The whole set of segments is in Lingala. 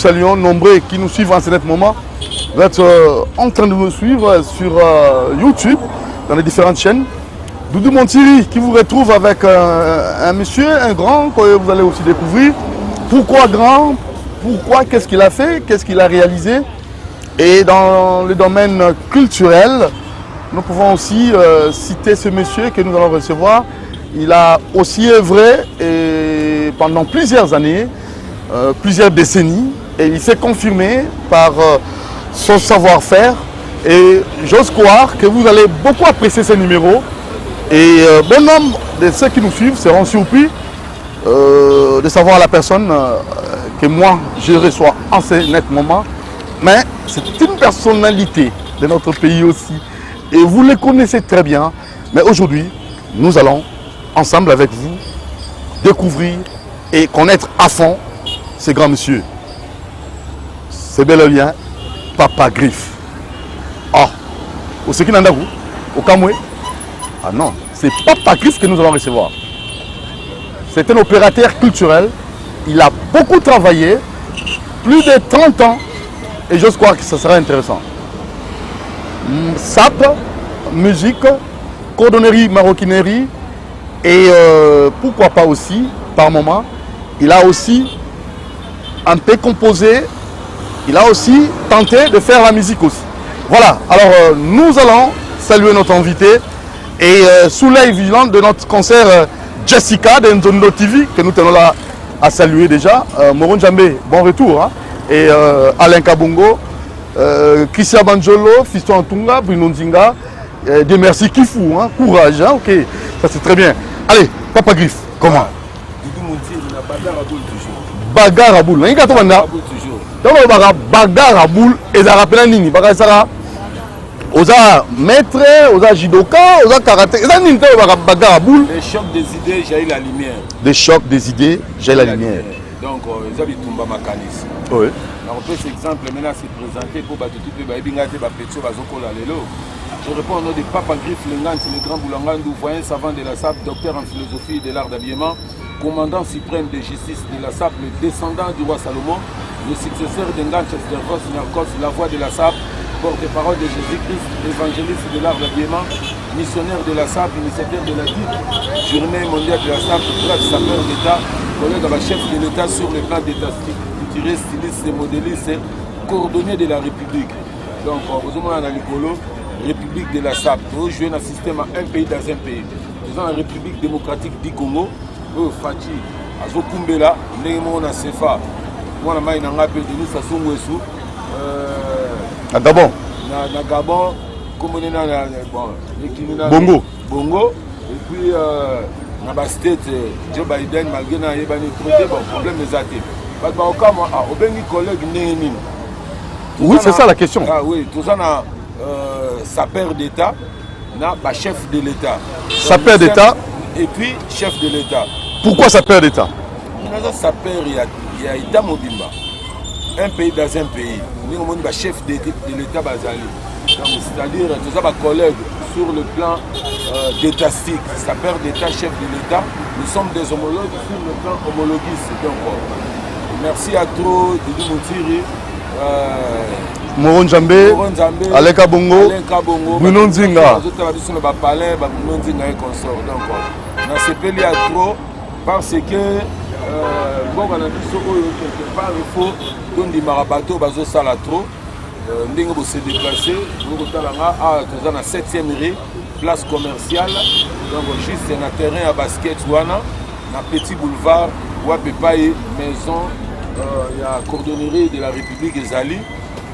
saluons nombreux qui nous suivent en ce moment. Vous êtes en train de nous suivre sur YouTube, dans les différentes chaînes. Doudou Montiri qui vous retrouve avec un monsieur, un grand, que vous allez aussi découvrir. Pourquoi grand? Pourquoi? Qu'est-ce qu'il a fait? Qu'est-ce qu'il a réalisé? Et dans le domaine culturel, nous pouvons aussi citer ce monsieur que nous allons recevoir. Il a aussi œuvré et pendant plusieurs années, plusieurs décennies, et il s'est confirmé par son savoir-faire. Et j'ose croire que vous allez beaucoup apprécier ce numéro. Et bon nombre de ceux qui nous suivent seront surpris de savoir la personne que moi je reçois en ce net moment. Mais c'est une personnalité de notre pays aussi. Et vous le connaissez très bien. Mais aujourd'hui, nous allons ensemble avec vous découvrir et connaître à fond ce grand monsieur. C'est bel et bien Papa Griff. Ah, au ce qui n'en a vous, au Kamoué. Ah non, c'est Papa Griff que nous allons recevoir. C'est un opérateur culturel. Il a beaucoup travaillé, plus de 30 ans, et j'ose croire que ça sera intéressant. SAP, musique, cordonnerie, maroquinerie, et pourquoi pas aussi, par moment, il a aussi un peu composé, il a aussi tenté de faire la musique aussi. Voilà, alors nous allons saluer notre invité et sous l'œil vigilant de notre concert Jessica de Nzondo TV, que nous tenons là à saluer déjà. Moron Djambé, bon retour. Hein, et Alain Kabongo, Christian Banjolo, Fiston Antunga, Bruno Nzinga, Dieu merci, Kifou, hein, courage, hein, ok, ça c'est très bien. Allez, Papa Griff, comment? Bagarre à boule, il y a bagarre à boule et ça rappelle nini, bagarre oza maître, oza judoka, oza karaté, ça nini bagarre à boule. Des chocs des idées, j'ai la lumière. Des chocs des idées, j'ai la lumière. Donc, ils ont un mécanisme. Oui. Alors, on peut cet exemple maintenant se présenter pour que tout le monde. Je réponds au nom de Papa Griff Lengan, le grand Boulangandou, voyant savant de la SAP, docteur en philosophie et de l'art d'habillement, commandant suprême de justice de la SAP, le descendant du roi Salomon, le successeur d'Engan Chestervos Narcos, la voix de la SAP, porte-parole de Jésus-Christ, évangéliste de l'art d'habillement, missionnaire de la SAP, initiateur de la dite journée mondiale de la SAP, bref, sapeur d'État, collègue à chef de l'État sur le plan d'État culturel, styliste et modéliste, coordonné de la République. Donc, vous avez un Nicolo, République de la SAP, nous jouons un système à un pays dans un pays. Nous avons la République démocratique du Congo, Fati, Azo Kumbela, Némon à Sefa, moi, je suis appelé Denis Sassou Nguesso. À Gabon. Na Gabon, comme on est dans Bongo. Bongo. Et puis, dans la state, Joe Biden, malgré le problème des athées. Oui, c'est ça la question. Ah oui, tout ça, sapeur d'État, chef de l'État. Sapeur d'État. Et puis, chef de l'État. Pourquoi sapeur d'État? Sapeur, il y a Ita Mobimba. Un pays dans un pays. Nous avons un chef de l'État Bazali. C'est-à-dire, nous avons un collègue sur le plan d'étatique, sapeur d'État, chef de l'État. Nous sommes des homologues sur le plan homologuiste. Donc, merci à trop, Doudou Montiri. Moron Djambé, Alain Kabongo, Bruno Nzinga. Donc, on a sepelé à trop parce que bon, on a dit quelque part il faut qu'on dit marabato bazo sala trop. Ndingo se déplacer, nous sommes dans la 7e rue, place commerciale. Donc juste un terrain à basket wana, na petit boulevard, Wapepaye, maison, il y a coordonnerie de la République Ezali.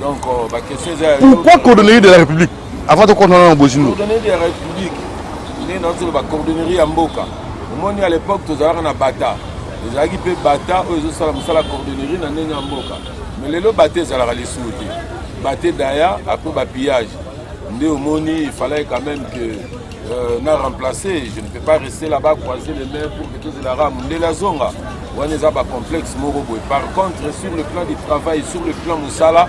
Donc la question est pourquoi coordonnerie de la République avant de coordonner en Bozino? Coordonnerie de la République, nous avons la coordonnerie à Mboka. Moi à l'époque nous avons un bata. Les gens qui peuvent bata, eux ils ont la coordonnerie dans un Mboka. Mais les lots batés ça la les souhaiter. Baté d'ailleurs après le pillage. Il fallait quand même que n'a remplacé. Je ne peux pas rester là-bas croiser les mains pour que tout la rame. La zone, on est à complexe Morobo. Par contre, sur le plan du travail, sur le plan Moussala,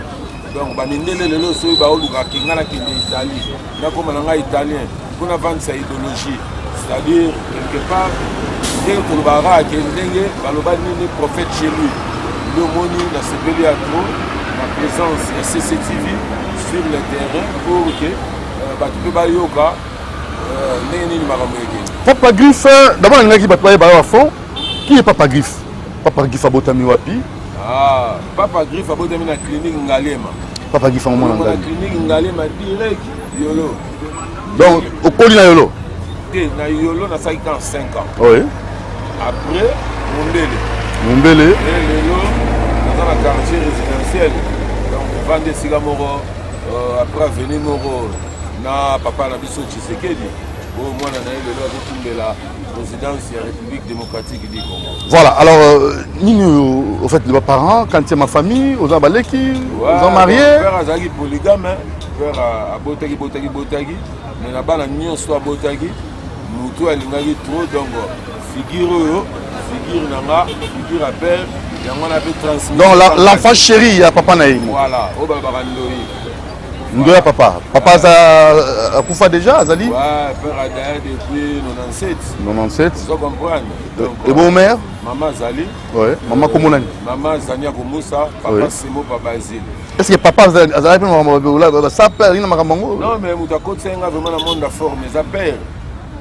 donc les lots sont Italie. Là comme on italien, pour vendre sa idéologie, c'est-à-dire quelque part, dès que le barak est prophète chez lui. le moni la sepeli à trop la présence de CCTV sur le terrain pour que tu peux pas yoga Papa Griffe, d'abord il y a qui va à fond. Qui est Papa Griffe? Papa Griffe a botami wapi? Ah, Papa Griffe a botami na clinique Ngalema. Papa Griffe a moment na clinique Ngalema direct Yolo. Donc au Koli na Yolo. Na Yolo na 5 ans. Oui. Après Mumbele. Et Lelo dans la quartier résidentiel. Donc vendre Sigamoro après venir Moro na papa na biso Tshisekedi. Bon moi na Lelo a la présidence de la République démocratique du Congo. Voilà, alors au fait de mes parents, quand c'est ma famille, aux Abaleki, aux en mariés. Père Azagi polygame, père a botagi, mais là-bas la nuit soit botagi, nous a l'ingagi trop donc figure nanga, figure à père, et on a pu transmettre. Donc l'enfant chéri à papa Naïm. Voilà, au Babarandoi. Ndoya papa. Papa a Koufa déjà, Azali? Ouais, père a depuis 97. 97. Vous comprenez? Et bon mère? Maman Zali. Ouais. Maman Komounani. Maman Zania Komoussa, papa Simo, papa Azil. Est-ce que papa Azali ça perd rien à Maramango? Non, mais Moutako Tsenga vraiment le monde a formé. Ça père.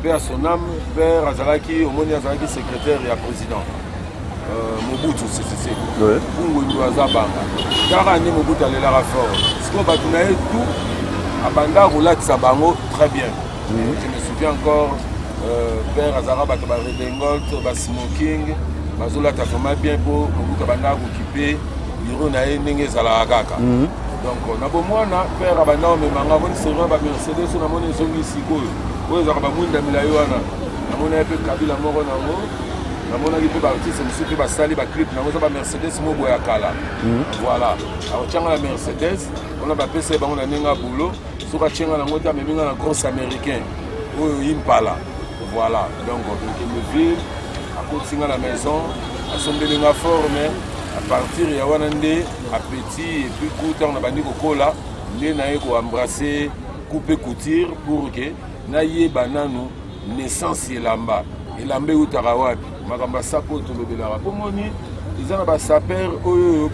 Père son âme, père Azalaki, Omoni Azalaki secrétaire et président. Mobutu CCC. Oui. Bungu Ndouazabanga. Karani Mobutu allait la fort. Ce qu'on va tourner tout, à Banda Roulat Sabango, très bien. Je me souviens encore, Père Azara Bataba Redengolt, Basimoking, Mazola Tafama bien pour Mobutu Banda occupé, Liro Nae Nenge Zalagaka. Donc, on a beau moi, Père Abanda, mais Manga, on se rend à Mercedes, on a mon zongi Siko. Oui, on a Bamunda Milayoana. On a un peu Kabila Moro Nango. On a dit artiste monsieur qui sali ba clip na moza ba Mercedes mo boya kala. Voilà. Alors tianga la Mercedes, on a ba PC ba on a ninga boulot, soka tianga na ngota me minga na grosse américain. Oyo Impala. Voilà. Donc on ville à côté de la maison, à son belinga forme à partir ya wana ndé appétit et puis tout on a bandi ko kola, ndé na ko embrasser, couper couture pour que na yeba nanu naissance elamba. Elamba utaka wapi? Makamba sapo tolobelaka po moni ils ont ba saper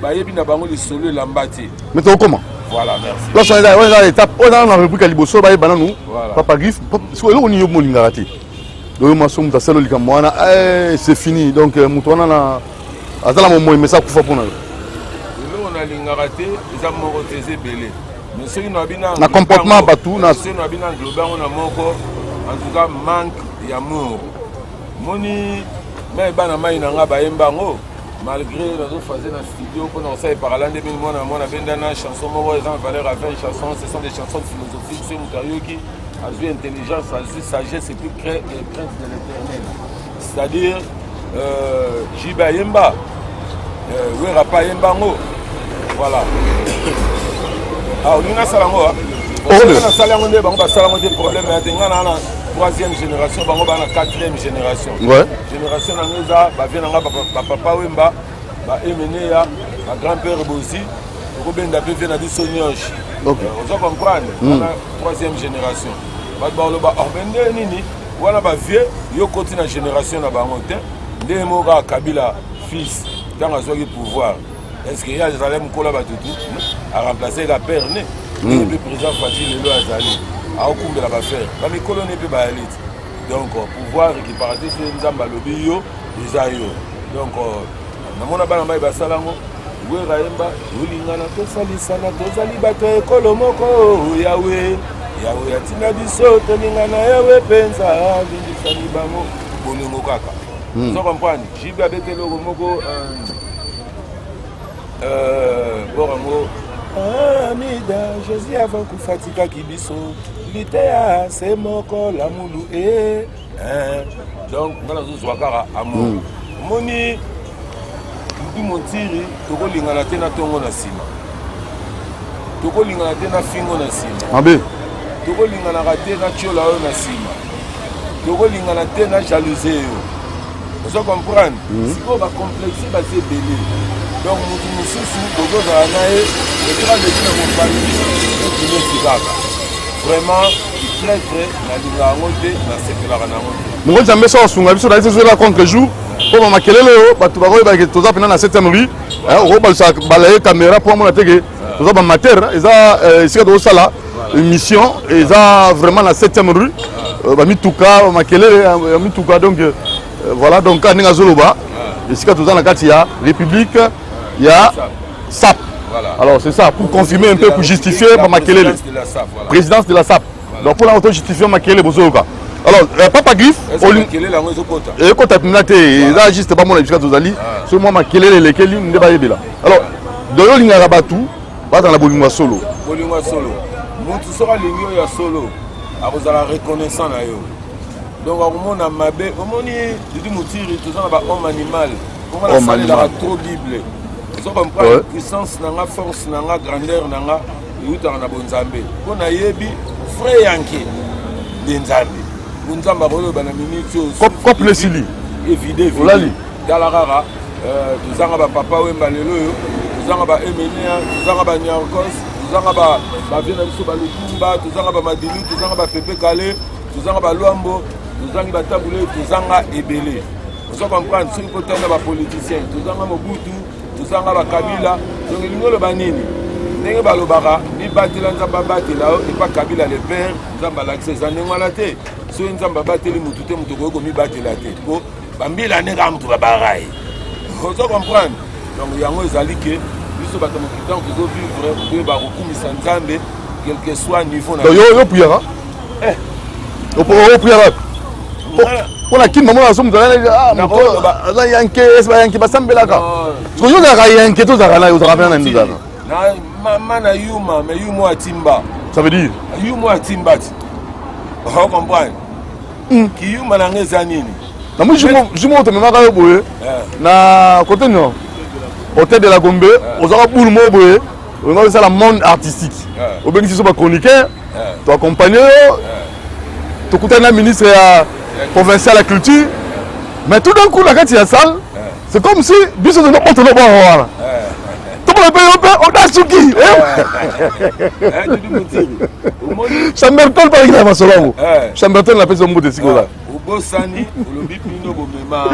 bayebi na bango li solo lambati. Mais comment? Voilà, merci. Là ça on a l'étape on a la République Liboso baye bananu. Papa Griffe so elo ni yomo lingati. Do yo maso muta selo likamwana c'est fini donc mutona na azala mo mais ça kufa pona. Elo on a lingati ils ont moko teze belé. Mais ceux qui n'ont pas na comportement batou na ceux qui n'ont pas global on a moko en tout cas manque d'amour. Moni mais bana mai nanga bayembango malgré la phase dans studio qu'on on sait par l'an 2000 moi na bendana chanson mo ils ont valeur à 20 chansons ce sont des chansons philosophiques sur Mutayoki a vu intelligence a vu sagesse et puis crainte de l'éternel c'est-à-dire Jiba Yemba oui rapa Yembango voilà ah on a salango on a salango de bango salango de problème mais ngana troisième génération, bango bana quatrième génération. Ouais. Génération nangeza ba vient nga papa Wemba, ba Emene ya, ba grand-père Bosi, ko benda pe vient na biso nyonche. OK. On comprendre. On a troisième génération. Ba lo ba orbende nini, wana ba vieux yo continue na génération na bango te. Ndé moka Kabila fils dans azwa ki pouvoir. Est-ce qu'il y a Jérusalem kola ba tutu a remplacer la père né. Le président Fatih Lelo Azali. À de la affaire. Dans les colonies de Bahalit. Donc, pouvoir récupérer ces Nzamba Lobio, les Ayo. Donc, dans mon abandon, Basalango, Weraemba, Ulingana, Tosalisana, Tosalibato, Kolomoko, Yahweh, Yahweh, Atina Biso, Toningana, Yahweh, Pensa, Vindisani Bango, Bolingo Kaka. Vous comprenez? J'ai bien bêté le Romoko, Borango. Amida, Jésus avant que Fatika Kibiso, Litea, c'est mon corps, la moulou, donc, dans la zone Zwakara, amour. Moni, mon tiri, Toko Lingana Tena Tongo na Sima. Toko Lingana Tena Fingo na Sima. Abe. Toko Lingana Tena Chiola na Sima. Toko Lingana Tena Jalousie. Vous comprenez? Si on va complexer, va se belé. Donc, nous sommes vraiment, il très très, la ligne à monter, la sécurité à monter. Mon jamais ça, on a vu sur la contre jour, Pour ma kelele bato ba koyeba ke toza pena na 7e rue o ba sa balaye caméra pour mona teke toza ba mater eza sika do sala émission eza vraiment na 7e rue ba mituka ma kelele mituka donc voilà donc ninga zoloba sika toza na kati ya République ya SAP. Alors c'est ça pour confirmer un peu pour justifier ma kelele présidence de la SAP. Donc pour la auto justifier ma kelele bozoka. Alors, Papa Griffe, et quand tu as été là, juste pas mon éducation d'Ozali, c'est moi qui l'ai les Kelly, ne pas y aller là. Alors, de l'eau, il y a Rabatou, pas dans la Bolingua solo. Bolingua solo. Mon tout sera l'union ya solo. À vous la reconnaissant là. Donc, au moment où Mabé, au moment où tu moutiri, tout ça, homme animal. Comment la salle est trop bible. Vous comprenez la puissance, la force, la grandeur, la yuta na bonzambe. On a yebi, frère Yankee, Benzambe. Bunzamba bolo bana minute cop le sili évidé olali dala rara tuzanga ba papa wemba lelo yo tuzanga ba emenia tuzanga ba nyarkos tuzanga ba viena biso ba lukumba tuzanga ba madilu tuzanga ba pepe kale tuzanga ba luambo tuzanga ba tabule tuzanga ebele vous comprendre ce que tanda ba politicien tuzanga mobutu tuzanga ba kabila donc lingolo banini ndenge balobaka ni batela nzamba batela et pas kabila le père nzamba l'accès zanengwala te so nzamba bateli mutu te mutu ko mi batela te ko bambila ne ka mutu babarai vous comprendre donc yango ezali ke biso bato mo kitan ko vivre que ba kokumisa nzambe quel que soit niveau na yo priera yo priera pour la kin maman asom dala na yanke esba yanke basambelaka so yo ga yanke to za na yo za na ndaka na mana yuma mais yumo atimba ça veut dire yumo atimba vous comprenez qui yuma na ngeza nini na moi jumo to mema ka boye na côté non hôtel de la Gombe ozaka boule mo boye on va ça la monde artistique au bénéfice ba chroniqueur to accompagner to kutana ministre provincial de la culture mais tout d'un coup la kati ya salle c'est comme si biso de n'importe quoi voilà on a souki Chamberton par exemple Masolamo Chamberton la personne de Sikola Bosani olobi pino bomema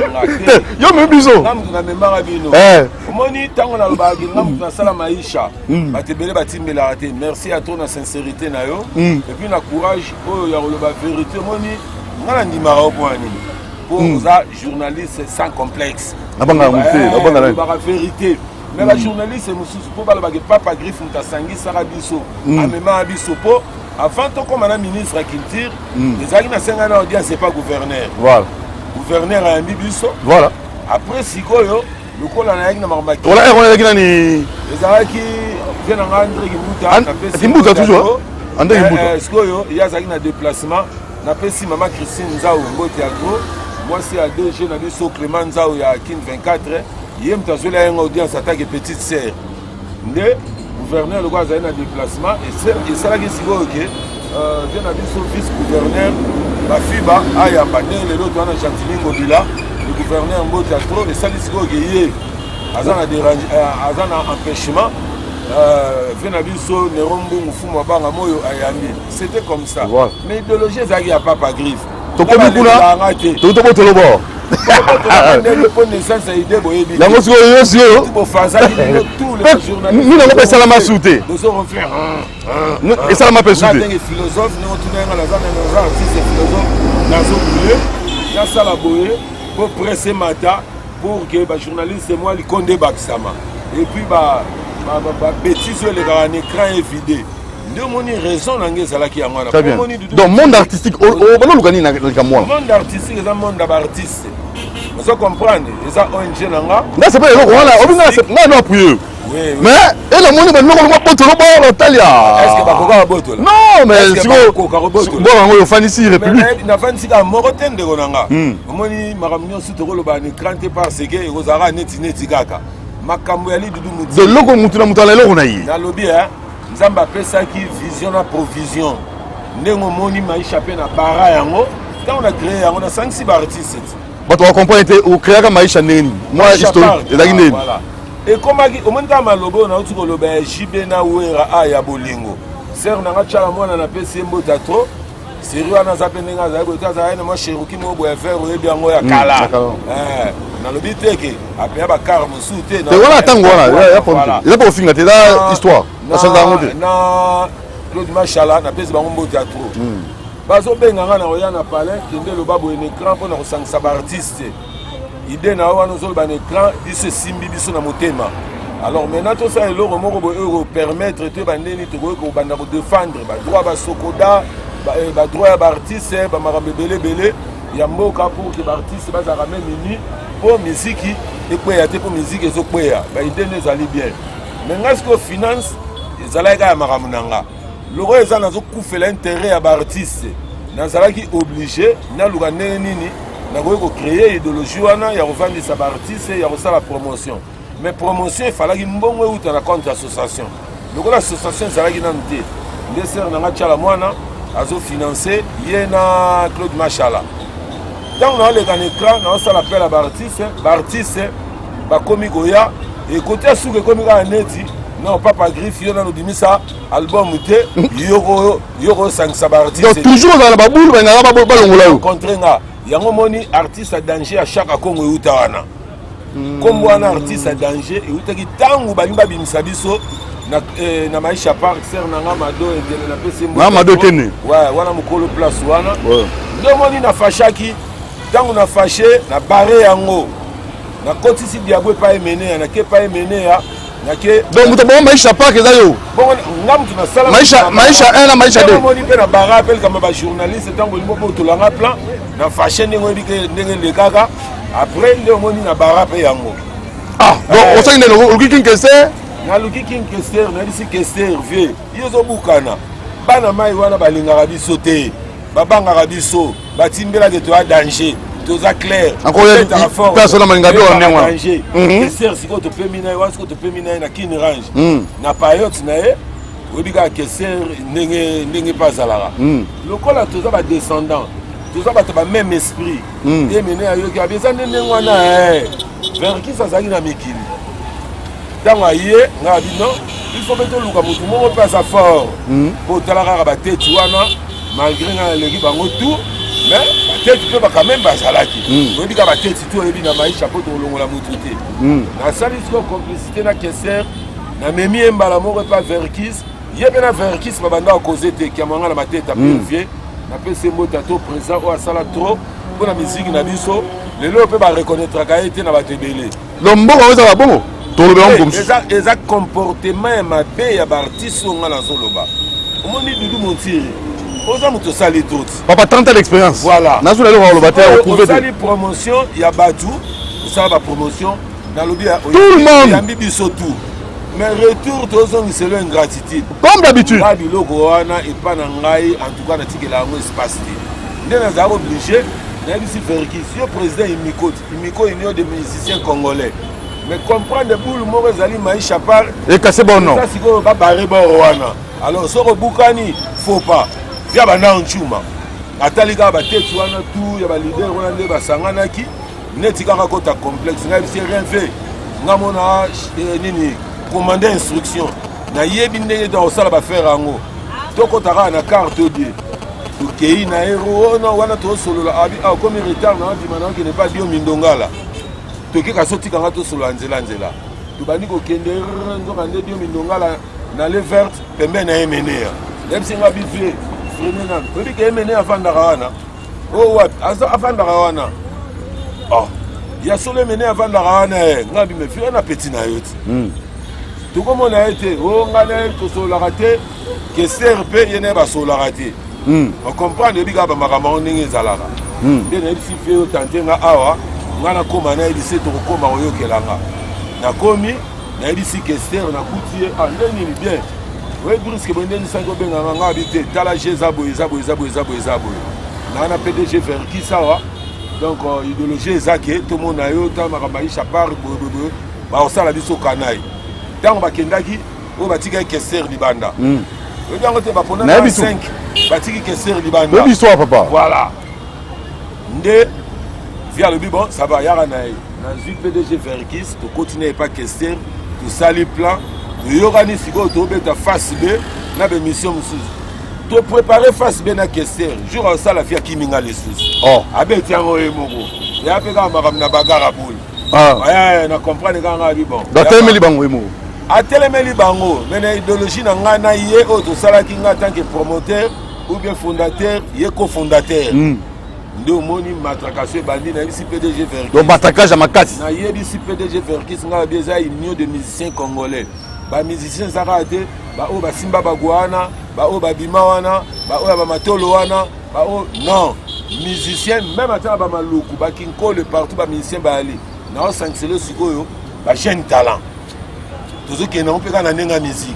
yo mebiso ngamu na memara bino omoni tango na lobagi ngamu na sala maisha batebele batimbela raté merci à toi na sincérité na yo et puis na courage oyo ya loba vérité omoni ngala ndimara opwani pour ça journaliste sans complexe abanga muté abanga vérité mais la journaliste mususu po bala bage Papa Griffe mutasangi sara biso amema biso po avant de comme un ministre à culture, les agents de 5 ans audience c'est pas gouverneur. Voilà. Gouverneur a un bibiso. Voilà. Après Sikoyo, le col en a une marmaki. Voilà, on a gagné. Les agents qui viennent en André Gimuta. Gimuta toujours. André Gimuta. Sikoyo, il y a un déplacement. N'a pas si maman Christine Zao au théâtre. Moi c'est à 2 jeunes à Clément Zao il y a 24 il y a une audience attaque petite sœur. Gouverneur le gars a un déplacement et ça là qui est ok vient à dire vice-gouverneur la FIBA a y a pas de l'autre on a Chantilly Ngobila le gouverneur Mbo Teatro et ça qui est ok azana dérange azana empêchement vient à dire so Nerombo Mfumo Banga Moyo Ayami c'était comme ça mais l'idéologie ça qui a Papa Griffe to ko bikuna to to to lobo Nous très bien. Donc monde artistique monde artistique c'est un monde d'artistes. Vous comprenez? Et ça ONG nanga. Là c'est pas le voilà, on a non appuyé. Mais et le monde maintenant on va pas trop bon l'Italia. Est-ce que bakoka boto? Non, mais si bon on fan ici république. Na fan sika moroten de gonanga. Omoni makamnyo sutoko lo ba ni krante parce que ozara neti kaka. Makambo ya lidudu muti. De loko mutuna mutala loko na yi. Na lobby hein. Nzamba pesa ki vision na provision. Ndengo moni maisha pe na bara yango. Quand on a créé on a 5-6 artistes. Bato wa comprendre au créer comme maisha neni. Moi historique ezaki neni. Voilà. Et comme au monde dans malobo na utuko loba JB na wera a ya bolingo. Ser na ngachala mona na pesi mbota trop. Sérieux na zapendenga za botaza na mo cheruki mo bo faire oyebi yango ya kala. Na nalobi te ke apeya bakar mosusu te wana ntango wana eza kofinga te eza histoire basanza yango te na Claude Machala napesi bango mbote ya tro bazobenga nga na koya na palais kende loba boye na écran mpona kosangisa baartiste ide na yo wana ozoloba na écran biso esimbi biso na motema alors maintenant tosala eloko moko boye oyo kopermettre te bandeni tokoki kobanda kodefendre badroit basokoda badroit ya baartiste bamakambo ebelebele ya mboka pour ke baartiste bazalaka meme uni mpo miziki ekweya te mpo miziki ezokweya baide nde ezali bien mais nga sikoyo finance ezalaki kaka ya makambo na nga loko eza nazokufela intérêt ya baartiste nazalaki obligé naluka ndenge nini nakoki kocréer idéologie wana ya kovandisa baartiste ya kosala promotion mais promotion efalaki mbongo euta na compte association lokola association ezalaki nanu te nde sere nanga tiala mwana azofinance ye na Claude Machala ntango naoleka na écran naosala appel ya baartiste bakomi koya ekote ya suki ekomi kaka neti non papa griffe yo nano bimisa album te yo kosangisa baartiste toujours ozala na babulu balingaka balongola yo contre nga yango moni artiste ya danger ya chaque akongo euta wana kombo wana artiste ya danger eutaki ntango balingi babimisa biso na maisha park ser nanga mado ekele na pesi mado kene wana mokolo place wana nde moni nafashaki ntango nafashe na bare yango nakotisi diabo epa emene ya nake epa emene ya nake donc moto bongo maisha park eza yo bongo nga mutu nasala maisha 1 na maisha 2 moni mpe na bara apelekama bajournaliste ntango olingo mpo otolanga plan nafashe ndenge oyebike ndenge lekaka après nde omoni na bara mpe yango donc osali ndenge oluki kinkester naluki kinkester nayebisi kester vie yo ezobukana bana mai wana balingaka biso te babangaka biso batimbelaki toya danger toza clair personne malinga bio danger kester sikoyo topemi na ye wana sikoyo topemi na ye na kini range na payote na ye oyebi kaka kester ndenge mpe azalaka lokola toza badescendant toza bato bameme esprit emene ayoki abi eza nde ndenge wana verkis azalaki na mikili ntango aye nga abi non il faut mpe toluka motu moko mpe aza fort mpo otala kaka bateti wana malgré nga naleki bango tout mais bateti mpe bakameme bazalaki oyebi kaka bateti tu oyebi na maisha mpo tolongola motu te nasali siko complicité na keser namemi ye mbala moko epa verkis ye mpe na verkis babanda kokoze te kiamanga na matete apurvie napesi mbote to présent oyo asala trop mpo na miziki na biso lelo mpe bareconnaîtraka ye te na bato ebele lomboka oyo ezala bongo eza comportement ya mabe ya baartiste oyo nga nazoloba omoni dudu montiri oza moto osali toti papa 30 ans d'expérience voilà nazo lelo oloba te osali promotion ya batu osala bapromotion nalobi tout le monde yambi biso tout mais retour tozongiselo ingratitude comme d'habitude nga biloko wana epa na ngai en tout cas natikela yango espace te nde nazalaka obligé nayebisi verkis yo président imiko union de musiciens congolais mais comprendre boule moko ezali maisha par ekase bono eza sikoyo babare boro wana alors soki obukani faut pas via bana ncuma atali kaka bateti wana tu ya balider wana nde basanganaki neti kaka kota complexe ngai bisi rien fait nga mona nini commande instruction nayebi ndenge tokosala bafere yango tokota kaka na carte odie tokei na ero ona wana tosolola abi komi retard na wadima na okende pa bio mindongala tokeka so tikanga tosolola nzela tobandi kokende nzoka nde bio mindongala na le verte pembeni na emenea yebisi nga bivie frene nano oyebi ke emenea afandaka wana o wapi afandaka wana ya solo emenea afandaka wana nga bime fie na peti na yo ti tokomona ye te o nga na ye tosololaka te kester mpe ye na ye basololaka te ocomprendre oyebi kaka bamakambo yango ndenge ezalaka nde nayebisi fie yo tante nga awa nga nakóma nayebisi tokokóma koyokelanga nakomi nayebisi kester nakuti ye nde nini bien oye briske boye ndeni sanki obenganga nga abi te tala je eza boye naa na pdg verkis awa donc idéologie eza ke tomona yo ta makambo aisha par boyeboye baosala biso kanai ntango bakendaki oyo batikaki kester libanda oyebi yango te bapona 5 batiki kester libanda oyebi histoire papa voilà nde via lobi bon ça va yaka na ye nazwi pdg verkis tokoti na epa kester tosali plan toyokani sikoyo tobeta face b na bemission mosusu toprépare face b na kester jour asala fi akiminga lisusu abeti yango ye moko ya mpe kaka makambo na bagara bole Ouais, na comprendre quand on a dit bon. D'atelemeli bango emo. Atelemeli bango, mais na idéologie na nga na yé auto sala ki nga tant que promoteur ou bien fondateur, yé cofondateur. Ndo moni matracation bandi na ici PDG Verkis. Donc matraquage à Makati. Na yé ici PDG Verkis nga bieza union de musiciens congolais. Ba musiciens zarate, ba o ba simba ba guana, ba o ba bima wana, ba o ba matolo wana, ba o non. Musiciens même à ba maluku, ba kinko le partout ba musiciens ba ali. Na o sanctionner sikoyo, ba jeune talent. Tous qui n'ont pas na nenga musique.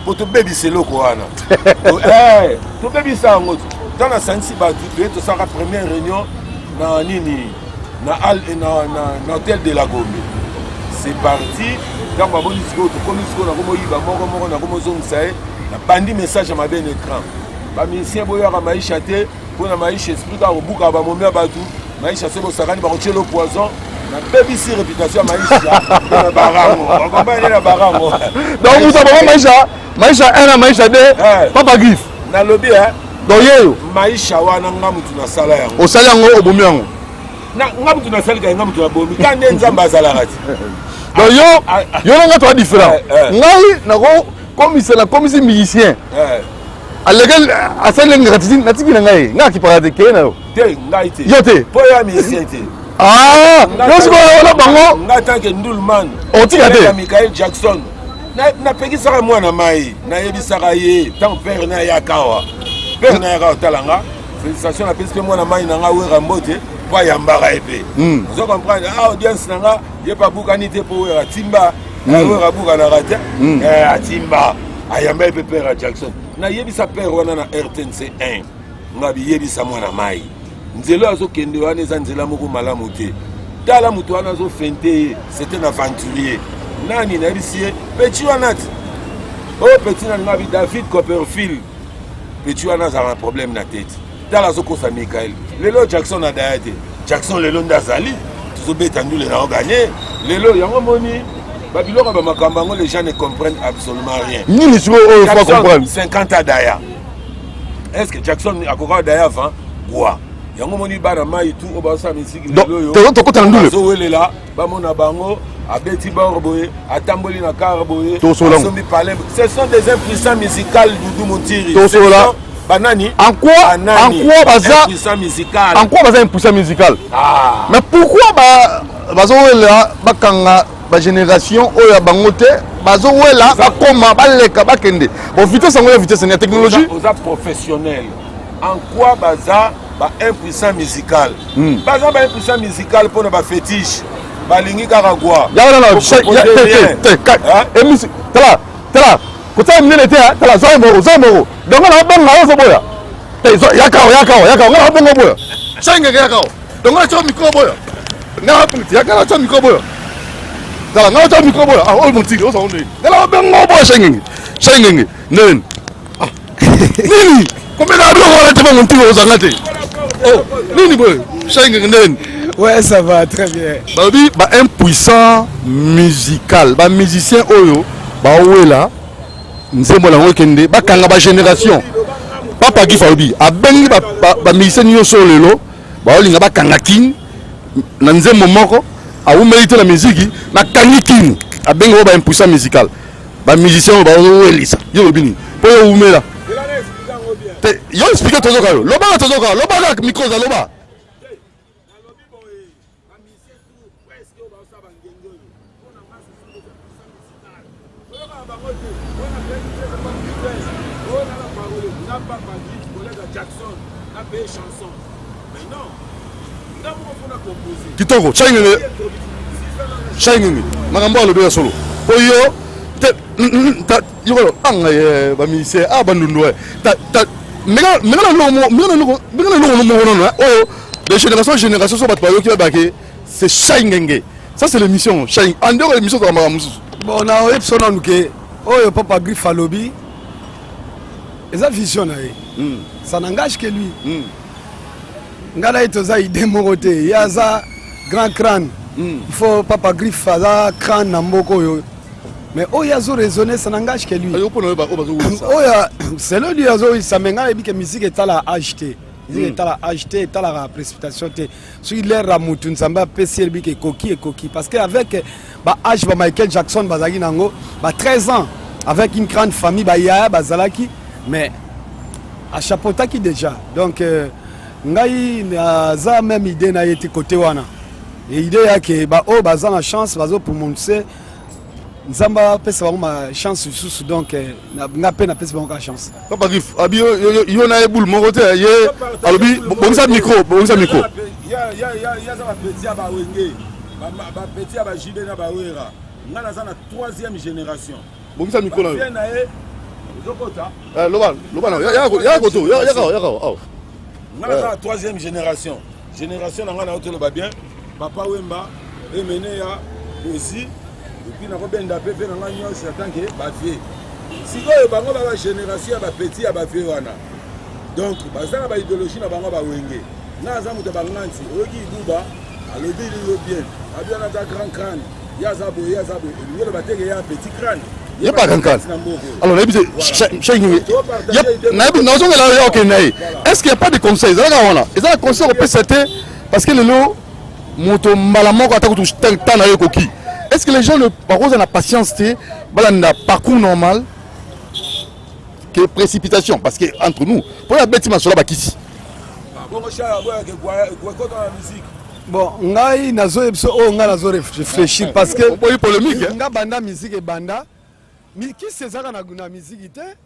Pour te baby c'est le wana. Eh, to baby ça en autre. Dans la Sansi Batu, tu seras première réunion na nini na hôtel de la Gombe. C'est parti. Quand ma bonne disco, tu connais ce qu'on a comme iba moko na comme zone ça na bandi message à ma bien écran. Ba musicien boya ka maisha te, pour na maisha explique au buka ba momia batu, maisha c'est bo sakani ba le poison. Na baby si réputation maisha na barango. On comprend la barango. Donc vous avez maisha 1 maisha 2, papa griffe. Na lobby hein. Donc yo maisha wana ngamutu na sala yango. O sala yango obomi yango. Na ngamutu na sala ngamutu na bomi. Quand nzamba sala kati. Donc yo nga toi différent. Ngai nako comme si musicien. À lequel à celle ngratine natiki na ngai. Nga ki parade ke na yo. Te ngai te. Yo te. Po ya musicien te. Ah, yo siko na bango. Nga tant que Ndulman. O tika te. Michael Jackson. Na peki saka mwana mai. Na yebisaka ye. Tant père na yakawa. Père na yakawa talanga. Félicitations na pesi mwana mai na nga wera mbote. Kwa yambara épée. Vous comprenez? Ah, audience nanga, y'a pas beaucoup d'anité pour wera timba. Wera buka na rate. Eh, timba. Ayamba épée père Jackson. Na yebi sa père wana na RTNC 1. Ngabi yebi sa mwana mai. Nzelo azo kende wana eza nzela moko malamu te. Tala mutu wana azo fente, c'était un aventurier. Nani na yebi petit wana. Oh petit na ngabi David Copperfield. Petit wana a un problème na tête. Dans la zone de Michael. Lelo Jackson a d'ailleurs. Jackson Lelo Ndazali. Tous les bétandous les ont gagné. Lelo Yangomoni. Babylone ba makambango les gens ne comprennent absolument rien. Ni les gens ne comprennent. 50 ans d'ailleurs. Est-ce que Jackson a encore d'ailleurs avant? Quoi? Yangomoni barama et tout au bas sa musique. Lelo yo. To ko tandule. Zo welela ba mona bango a Betty Barboye, a Tamboli na Carboye. Ce sont des impuissants musicaux Doudou Montiri. Banani. En quoi baza impuissant musical? Mais pourquoi bazo là bakanga ba génération oya bangote bazo là bakoma baleka bakende. Bon vitesse en vitesse la technologie. Aux professionnels. En quoi baza ba impuissant musical? Baza ba impuissant musical pour ba fétiche. Balingi karagwa. Ya na tala kota mnene te tala zomo donc na banga yo boya yakao ngala bongo boya senge yakao donc na cho micro boya na punti yakao cho micro boya tala na cho micro boya o monti o so ndeni ngala bongo boya senge nen nini comme na do wala te monti o zangate oh nini boya senge nen. Ouais, ça va très bien. Babi ba impuissant musical ba musicien oyo ba wela nzembo na ngokende bakanga ba génération papa qui fabi abengi ba musicien nyonso lelo ba olinga bakanga king na nzembo moko a umelite la musique na kangi king abengi ba impuissant musical ba musicien ba welisa yo bini po yo umela yo explique tozo kayo loba micro za loba. Kitoko changenge makambo alobe ya solo oyo ta yoro anga ba mise abandundu ta mena no oyo de génération so bat bayo ki babake c'est changenge ça c'est l'émission changenge en dehors de l'émission de mamamusu bon na episode na nuke oyo papa griffe alobi eza vision na ye ça n'engage que lui ngala etoza idée moko te yaza grand crâne il faut papa griffe aza crâne na mboko yo mais oyo azo raisonner ça n'engage que lui oyo c'est lui azo ça menga ebi que musique etala acheté Tala acheté, tala la précipitation. Sur l'air à Moutoun Samba, PCLB qui est coquille. Parce qu'avec H, Michael Jackson, Bazagi Nango, 13 ans, avec une grande famille, Yaya, Bazalaki, mais à Chapotaki déjà. Donc, Ngai, ça même idée n'a été côté Wana. Et l'idée est que, Bazan a chance, Bazo pour montrer. Nzamba pesa ma chance sous donc na peine pesa ma chance. Papa Grif, abi yo na boule mon côté ye alobi bon ça micro. Ya za ba petit ba wenge. Ba petit ba jibe na ba wera. Ngana za na 3e génération. Bon ça micro là. Bien na e zokota. Loba ya koto ya. Ngana za na 3e génération. Génération na ngana otelo ba bien. Papa Wemba emene ya aussi. Et puis, on a bien d'appeler dans la nuit, c'est tant que bafé. Si vous avez une génération, il y a petit, il y a bafé. Donc, il y a une idéologie, il y a une wenge. Là, il y a une banganti, il y a une douba, il y a une bien. Il y a un grand crâne, il y a un zabo, il y a un zabo. Il y a un petit crâne. Il n'y a pas de crâne. Alors, est-ce qu'il n'y a pas de conseils? Est-ce qu'il y a un conseil au PCT? Parce que le lot, moto malamoko attaque tout le temps. Est-ce que les gens ont la patience de parcours normal que précipitation? Parce que entre nous, pour la bête, sur la ici. Bon, ngai nazo réfléchir parce que on polémique. Nga banda musique et banda. Mais qui c'est ça na musique ité?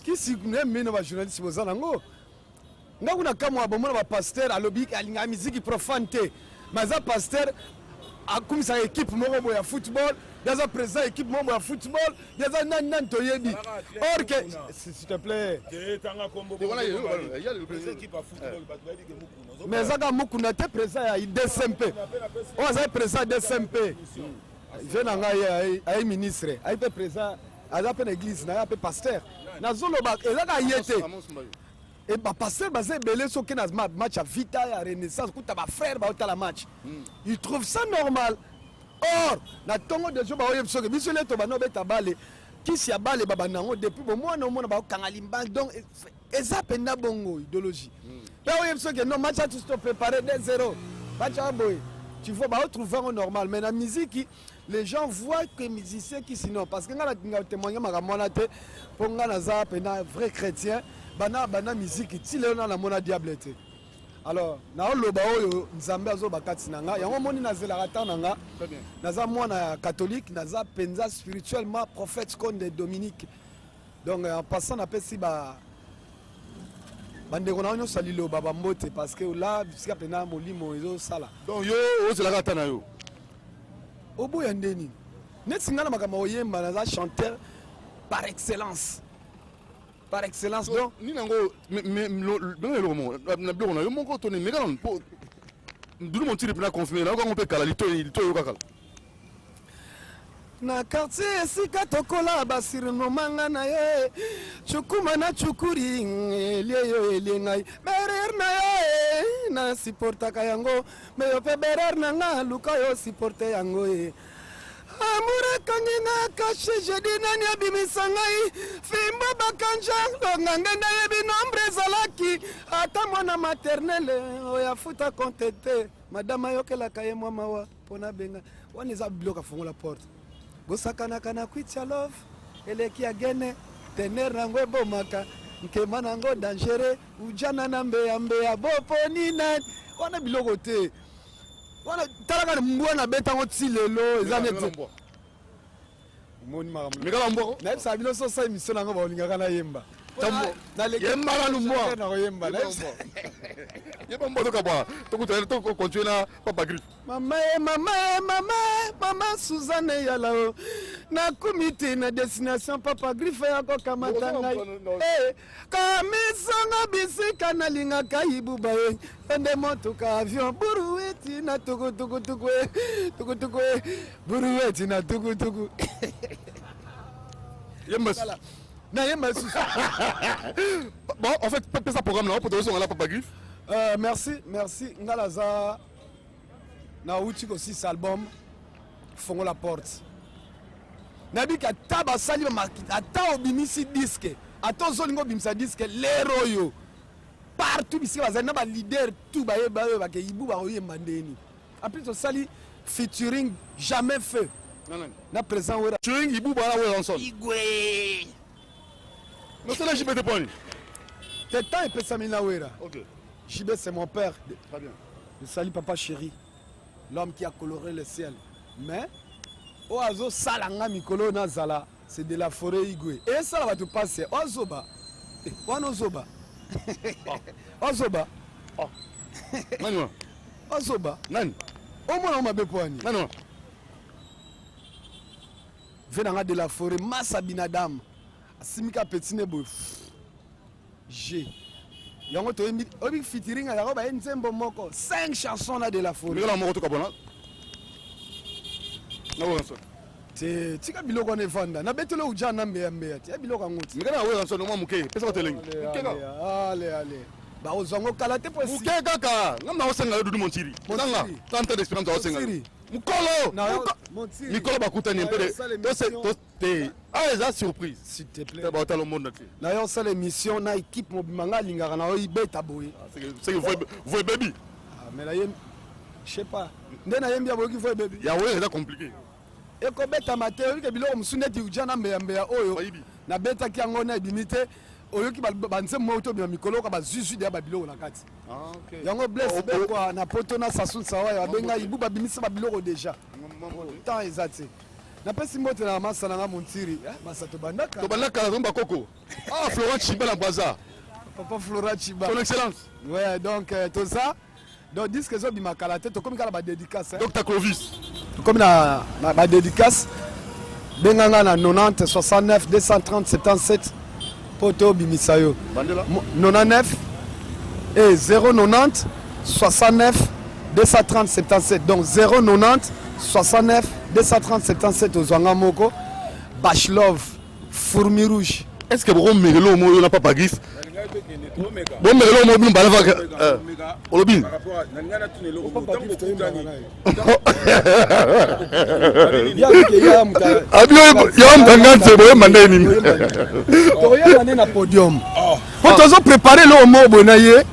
Qui si même na journaliste bozana ngo? Nga kuna kama bomona ba pasteur alobi alinga musique profane te. Maza pasteur a comme ça équipe moko ya football, il y a président équipe moko ya football, il y a nan toyebi. Or que s'il te plaît. Mais ça ga mukuna te président ya DSMP. On ça président DSMP. Je nanga ay ministre, ay président, ay pe église, na pe pasteur. Na zolo ba ezaka yete. Et bah passer basé belé so que match à Vita à Renaissance coup ta frère ba la match. Il trouve ça normal. Or na tongo de jo ba oyem so que biso le to ba no beta bale qui si a bale baba nango depuis bon moi no mona ba kangalimba donc eza penda bongo idéologie. Là oyem so que non match à tout préparé 2-0. Match à boy. Tu vois ba retrouver en normal mais la musique les gens voient que musiciens qui sinon parce que nga témoigner ma mona te pour nga na za pena vrai chrétien. Bana musique ti le na mona diable te. Alors na loba oyo nzambe azo bakati nanga yango moni na zela rata nanga naza mwana catholique naza penza spirituellement prophète comme de Dominique. Donc en passant na pesi ba bande kona onyo salilo baba mbote parce que là bisika pena molimo ezo sala. Donc yo o zela rata na yo. Obo yandeni. Net singana makama oyemba naza chanteur par excellence. Par excellence donc ni nango mais le moment na blo na yo moko toni mais quand pour ndulu mon tire pour confirmer na ko peut kala lito yo kala na quartier esika tokola basiri no manga na ye chukuma na chukuri elieyo elengai berer na ye na supporta kayango me yo pe berer na nga luka yo supporter yango e amure kangina kache jadi nani abimisangai fimba bakanja nganga na yebi nombre zalaki ata mwana maternelle oya futa contente madame yokela kaye mama wa pona benga wani za bloka fongola porte bosakana kana kwitya love eleki agene tener nango bomaka nkema nango dangereux ujana na mbeya boponi na wana biloko te. Voilà, talaka mbona beta ngoti lelo ezanete. Moni makambo. Mekala mboko. Na ebisa bilo so sa émission nango ba olingaka na yemba. Tambo. Na le yemba na lumbo. Na yemba. Yemba mboto ka ba. To continuer na Papa Grif. Mama Suzanne yalao. Na comité na destination Papa Grif ya ko kamata ngai. Kamisanga bisika na linga kaibu bae. Ende motoka avion burueti na tuku burueti na tuku. Yemba. Na yemba. Bon, en fait, pas ça programme là pour te recevoir là Papa Grif. Merci. Ngalaza na uti ko 6 album fongo la porte. Nabi ka taba sali ma ata obimisi disque. Ata zolingo bimisa disque lero yo. partout ici bazali na ba leader tout ba ke Ibu ba oyemba ndeni. Après to sali featuring jamais fait. Na présent wera. Featuring Ibu bana wera ensemble. Igwe. Non c'est là JB de point. Tetan et Pessamina wera. OK. JB c'est mon père. Très bien. Je salue papa chéri. L'homme qui a coloré le ciel. Mais oazo salanga mikolo na zala, c'est de la forêt Igwe. Et ça va te passer. Ozoba. Ozoba. Ozoba. Oh. Nani wa? Ozoba. Nani? Omona mabe poani. Nani wa? Venanga de la forêt Massa Binadam. Asimika petine boy. G. Yango to obi featuring ya roba nzembo moko 5 chansons là de la forêt. Mira moko to kabona. Na wa so. Te tika biloko ne vanda. Na betelo uja na mbe mbe. Te biloko ngoti. Mira wa so no muke. Pesa hoteling. Allez. Ba ozongo kala te posi. Muke kaka. Ngam na osenga Dudu Montiri. Nanga. Tante d'expérience osenga. Mukolo. Montiri. Mikolo bakuta ni peu de. Ah, les a surprise. S'il te plaît. T'as battu le monde entier. D'ailleurs, c'est l'émission na équipe mobimanga lingara na ibeta boy. C'est que vous baby. Ah mais là je sais pas. Ndena yembia boy ki vous baby. Ya ouais, c'est compliqué. Et ko beta maté ke biloko musuneti ujana mbeya mbeya oyo. Na beta ki yango na limité oyo ki banse moto bia mikolo ka bazuzu de ba biloko na kati. Ah OK. Yango bless be kwa na poto na sasu sawa ya benga ibu ba bimisa ba biloko déjà. Tant exact. Na pesi moto na masa na Montiri, masa to bandaka. To bandaka zomba koko. Ah Florent Chiba na Baza. Papa Florent Chiba. Son excellence. Ouais, donc tout ça. Donc disque zo bimakala te to comme kala ba dédicace. Dr Clovis. Comme na ba dédicace. Benganga na 90 69 230 77 poto bimisayo. Bandela. 99 et 090 69 230 77. Donc 090 69 230 77 aux Angamoko, Bachlov, Fourmi Rouge. Est-ce que vous Mérelo Moyo n'a pas griffe? Bon Mérelo Moyo Balava Olobin. Yam Dangan c'est bon Mandeni. Toya mané na podium. Pour tous préparer le mot bonaye.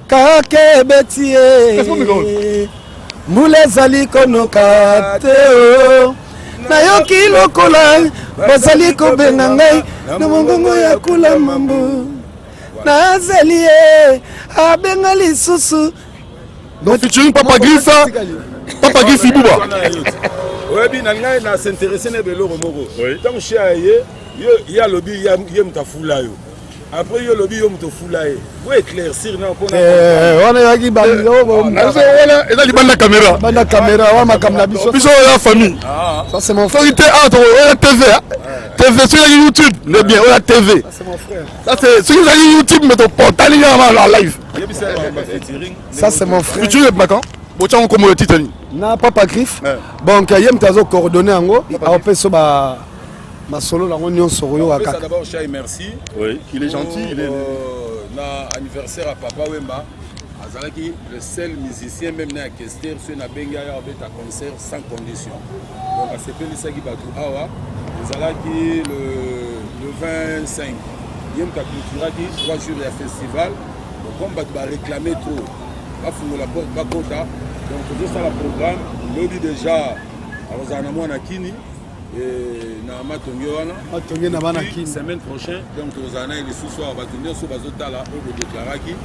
Kake betie. Moule zali konoka teo nayoki lokola bazali kobenga ngai na mongongo ya kula mambo nazeli ye abenga lisusu. Donc featuring Papa Griffa. Papa Griffa Ibuba. Oyebi na ngai na s'intéresser na beloko moko. Tant chia ye ya lobi ya mtafula yo. Après yo lobi yo mtofula ye. Pour éclaircir na pona. On a yaki bango. Et là il bande la caméra. Bande la caméra wa makamna biso. Biso la famille. Ça c'est mon frère. Autorité la TV. TV sur YouTube. Le bien, la TV. Ça c'est mon frère. Ça c'est sur YouTube mais ton portal en live. Ça c'est mon frère. Tu es Bakan. Bocha comme le titre. Na Papa Griffe. Donc yem tazo coordonner ango. A peso ba ma solo la union soroyo aka. D'abord Chai merci. Oui, il est gentil, il est na anniversaire à Papa Wemba. Azalaki le seul musicien même na Kester sur na benga ya beta concert sans condition. Donc à s'appelle Sagi Batu Awa. Azalaki le 25. Yem ka culturaki 3 jours de festival. Donc comme Batu va réclamer trop. Va fouiller la porte Bakota. Donc tout ça le programme, lobby déjà à Mwana Kini. Et na matongo wana matongo na bana kini semaine prochaine donc ozana ile soir batongo so bazotala o déclaraki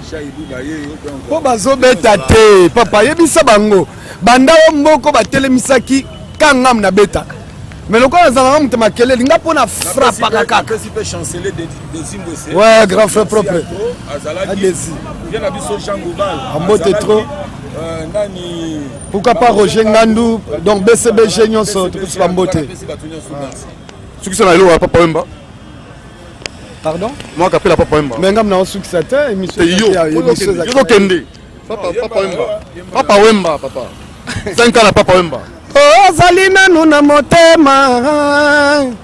Chaibu baye donc po bazobeta te papa yebisa bango banda mboko batelemisaki kangam na beta mais le quoi za ngam te makele linga pona frappa kaka si peut chanceler des Zimbabwe. Ouais, grand frère propre azalaki vient na biso Jangobal ambote trop. Nani pourquoi pas Roger Ngandou donc BCB Génion so tout ça mbote ce qui sont là le Papa Wemba pardon moi qui appelle la Papa Wemba mais ngam na succès émission yo kende Papa Wemba papa 5 ans la Papa Wemba ozali nanu na motema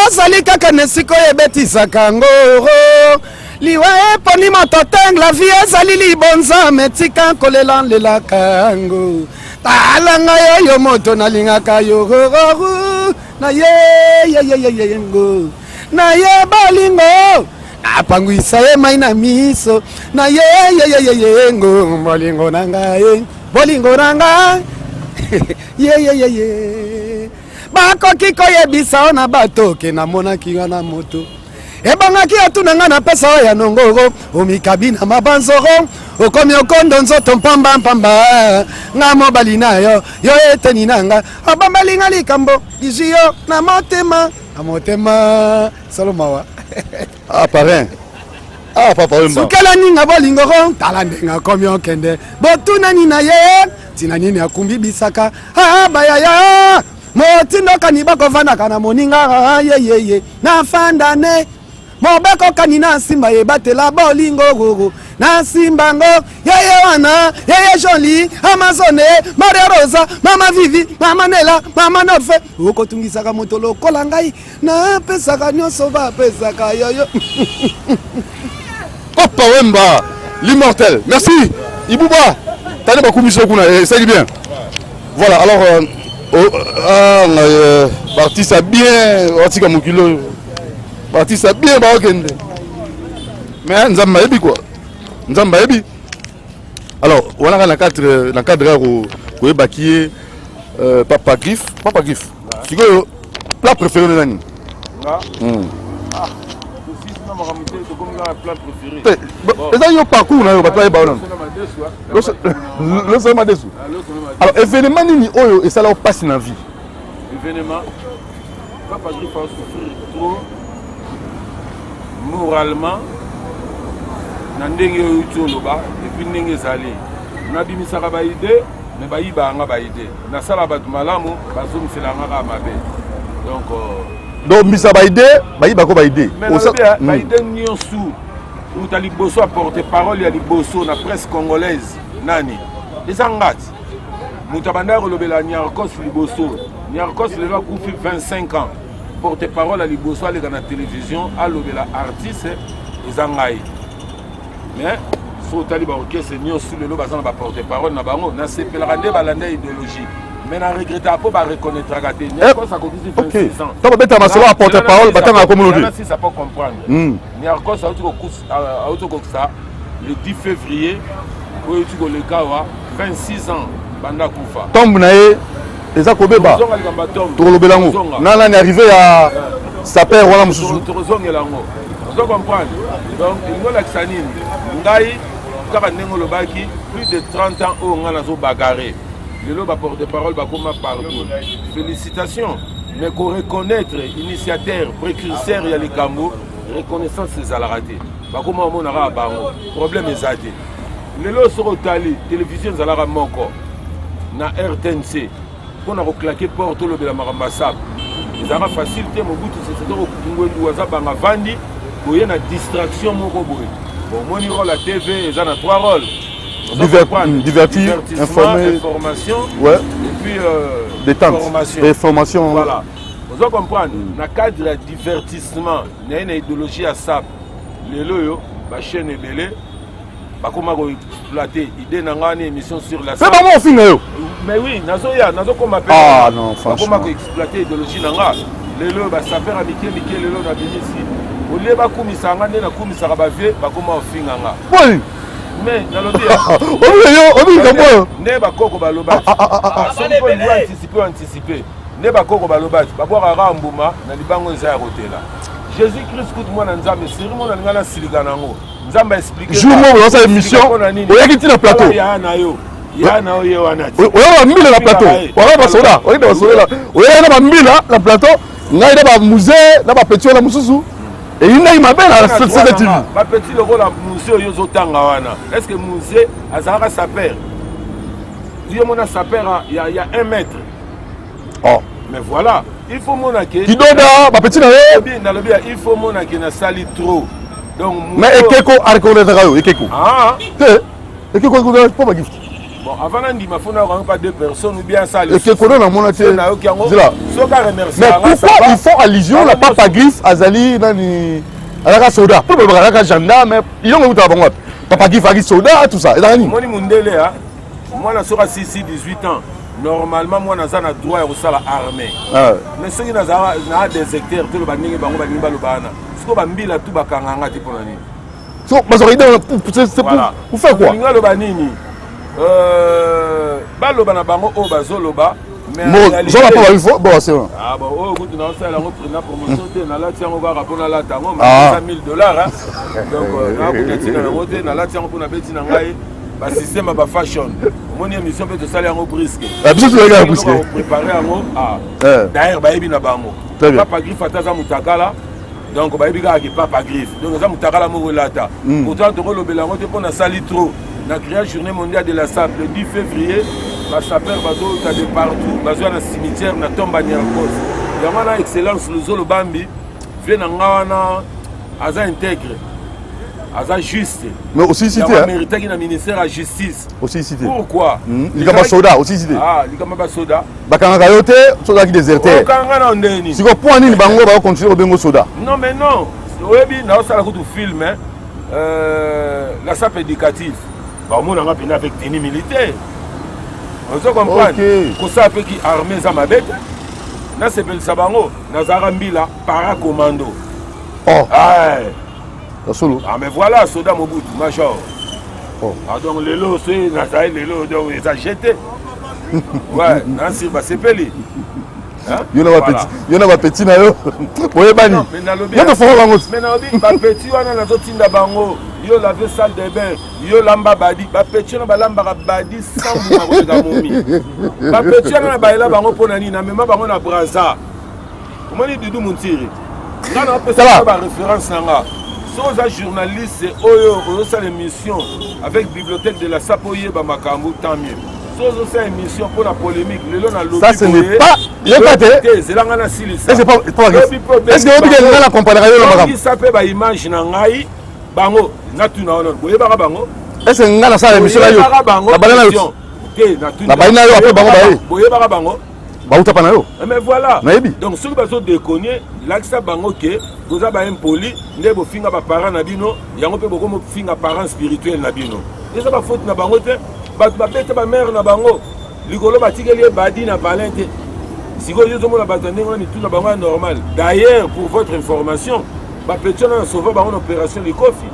ozali kaka nesiko ebetisaka ngo liwa eponi moto teng la vie ezali libonza metika kolelalelaka ngo talanga yo moto nalingaka yo na ye ngo na ye balingo apangwisa ye mai na miso na ye ngo bolingo na ngai bolingo na ngai ye bakoki koyebisa o na bato ke namonaki nga na moto ebangaki atuna nga na pesa oyo ya nongoro omikabi na mabanzoro okomi okondo nzoto mpamba nga mobali na yo eteni na nga obambali nga likambo iji yo na motema solo mawa parrain papa Wemba sukela ninga bolingoro tala ndenga akomi okende botunani na ye tina nini akumbi bisaka bayaya motindokani bakovandaka na moninga yeyeye nafandane mobeko kani na nsimba ye batela bolingo na nsimbango yeye wana yeye Jolie Amazone Maria Rosa Mama Vivi Mama Nela Mama Norfe okotungisaka moto lokola ngai na pesaka nyonso bapesaka yoyo Papa Wemba l'immortel. Merci Ibouba tane bakumiso kuna ça dit bien. Voilà alors Baptiste a bien otika mukilo Baptiste a bien baokende mais nzamba ebi quoi nzamba ebi alors on a dans cadre ko ebakier papa Griffe tu veux plat préféré de nani les gens parcours na yo batwa e baolon le seulement dessous alors événement nini oyo et ça là passe na vie événement papa Griffe a souffrir trop moralement na ndenge oyo toloba et puis ndenge ezali nabimisaka baide me bayibanga baide nasala bato malamu bazomiselanga kaka mabe donc misa baide bayibako baide baide nyonso uta liboso aporte parole ya liboso na presse congolaise nani eza ngati mutu abandaki kolobela Niarkos liboso Niarkos lelo akufi 25 ans porte parole à liboso aleka na télévision alobela artiste eza ngai mais so tali ba orchestre nyonso lelo baza na ba porte parole na bango na sepelaka nde balanda idéologie mais na regretta po ba reconnaître te Niarkos akokisi 26 ans to beta masolo a porte parole batanga communauté si ça peut comprendre Niarkos auto koksa le 10 février oyo tuko le kawa 26 ans banda kufa tombe na ye eza kobeba tolobela ngo nana ni arrivé à sa père wala mususu tozongela ngo ozo comprendre donc il la xanine ngai kaka ndenge lobaki plus de 30 ans au ngana zo bagarre lelo ba porte parole ba koma partout félicitations mais qu'on reconnaître initiateur précurseur ya likambo reconnaissance ces alarate ba koma monara bango problème ezate lelo soro tali télévision zalara moko na RTNC pour na claquer porte le de la marambasab ils ont facilité mon goût c'est donc ngwendu waza banga vandi boye na distraction moko boye bon moi ni rôle la TV ils ont 3 rôles divertir informer information ouais et puis détente et formation voilà vous allez comprendre na cadre de divertissement na une idéologie à sap lelo yo ba chaîne ebele ba koma ko exploiter idée na ngani émission sur la c'est pas moi au fin yo mais oui nazo comme appelle non franchement comment exploiter idéologie nanga lelo ba saper amike lelo na binisi ole ba kumisa ngande na kumisa ka ba vie ba koma ofinga nga oui mais nalobi obi kambo ne ba koko ba lobati so ko ni anticiper ne ba koko ba lobati ba boka ka mbuma na libango eza ya hotela Jésus Christ coûte moi na nzambe siri mo na ngana silika nango nzambe expliquer jour mo dans sa émission oyaki tina plateau ya na yo yana oye wana ti oya mbila na plateau oya ba soda oya ba soda oya na mbila na plateau ngai na ba musée na ba petit la mususu et il n'a pas la cette TV ba petit logo la musée yo zotanga wana est-ce que musée azaka saper yo mona saper il y a 1 mètre oh mais voilà il faut mona ke qui doda ba petit na il faut mona ke na sali trop donc mais ekeko arkoneta yo ekeko te ekeko ko pas ba gift bon avant on dit ma faut n'avoir pas 2 personnes ou bien ça ekeko na mona te na okyango soka remercier mais pourquoi il faut allusion la papa Griffe azali nani alaka soda pour ba alaka gendarme il ont uta bango papa Griffe aki soda tout ça ezani moni mundele ha moi na soka 18 ans normalement moi naza na droit ya kosala armée mais ceux qui na des secteurs to ba ningi bango ba ningi ba lobana siko bambila tu bakanganga te pona nini so bazori pour faire quoi ngalo nini baloba na bango o bazoloba mais zola pas il faut bon c'est bon ah bon oh écoute na ça la promotion te na la tiango ka pona la tango mais $100,000 donc na ko tina na moté na la tiango pona beti na ngai ba système ba fashion moni émission peut te saler en brisque absolument tu regardes brisque préparer en d'ailleurs ba yebi na bango papa griffe ataza mutakala donc ba yebi ka papa griffe donc za mutakala mo relata pourtant to lobela ngo te pona sali trop na créé journée mondiale de la sable le 10 février ba saper bazo ta de partout bazo na cimetière na tomba Niarkos yango na excellence Luzolo Bambi vient na ngawana aza intègre aza juste mais aussi cité hein mérité qui na ministère de la justice aussi cité pourquoi likama soda aussi cité likama ba soda bakanga yote soda qui déserté kanga na ndeni siko point nini bango ba continuer bengo soda non mais non oyebi na osala kutu film la sape éducative ba mona nga pena avec tenue militaire on comprendre ko ça pe ki armée za mabete na sepelisa bango na zara mbila para commando solo mais voilà soda Mobutu major donc les lots c'est na ça les lots donc ils ont jeté ouais nansi ba sepeli yona ba petit na yo boye bani yo to fo bango mais na obi ba petit wana na zotinda bango yo laver salle de bain yo lamba badi ba petit na ba lamba badi sans mo ko momi ba petit na ba ila bango pona ni na mema bango na braza omoni Dudu Muntiri ngana opesa ba référence nanga so za journaliste oyo ça l'émission avec bibliothèque de la Sapoye ba makambu tant mieux so ça émission pour la polémique le long na lobby ça ce n'est pas c'est là ngana silisa est-ce que obi ngana comparer yo na makambu ça peut ba image na ngai bango natuna ono boye baka bango est-ce que ngana ça émission là yo na banana yo na banana yo après bango baye boye baka bango bauta pa na yo mais voilà nayebi donc ceux qui bazo déconner l'axa bango ke goza ba impoli nde bo finga ba parents na bino yango pe boko mo finga parents spirituels na bino eza ba faute na bango te ba bete ba mère na bango ligolo batikeli badi na balente siko yo zomo na batandingo ni tout na bango normal d'ailleurs pour votre information ba petit na sauver bango opération likofi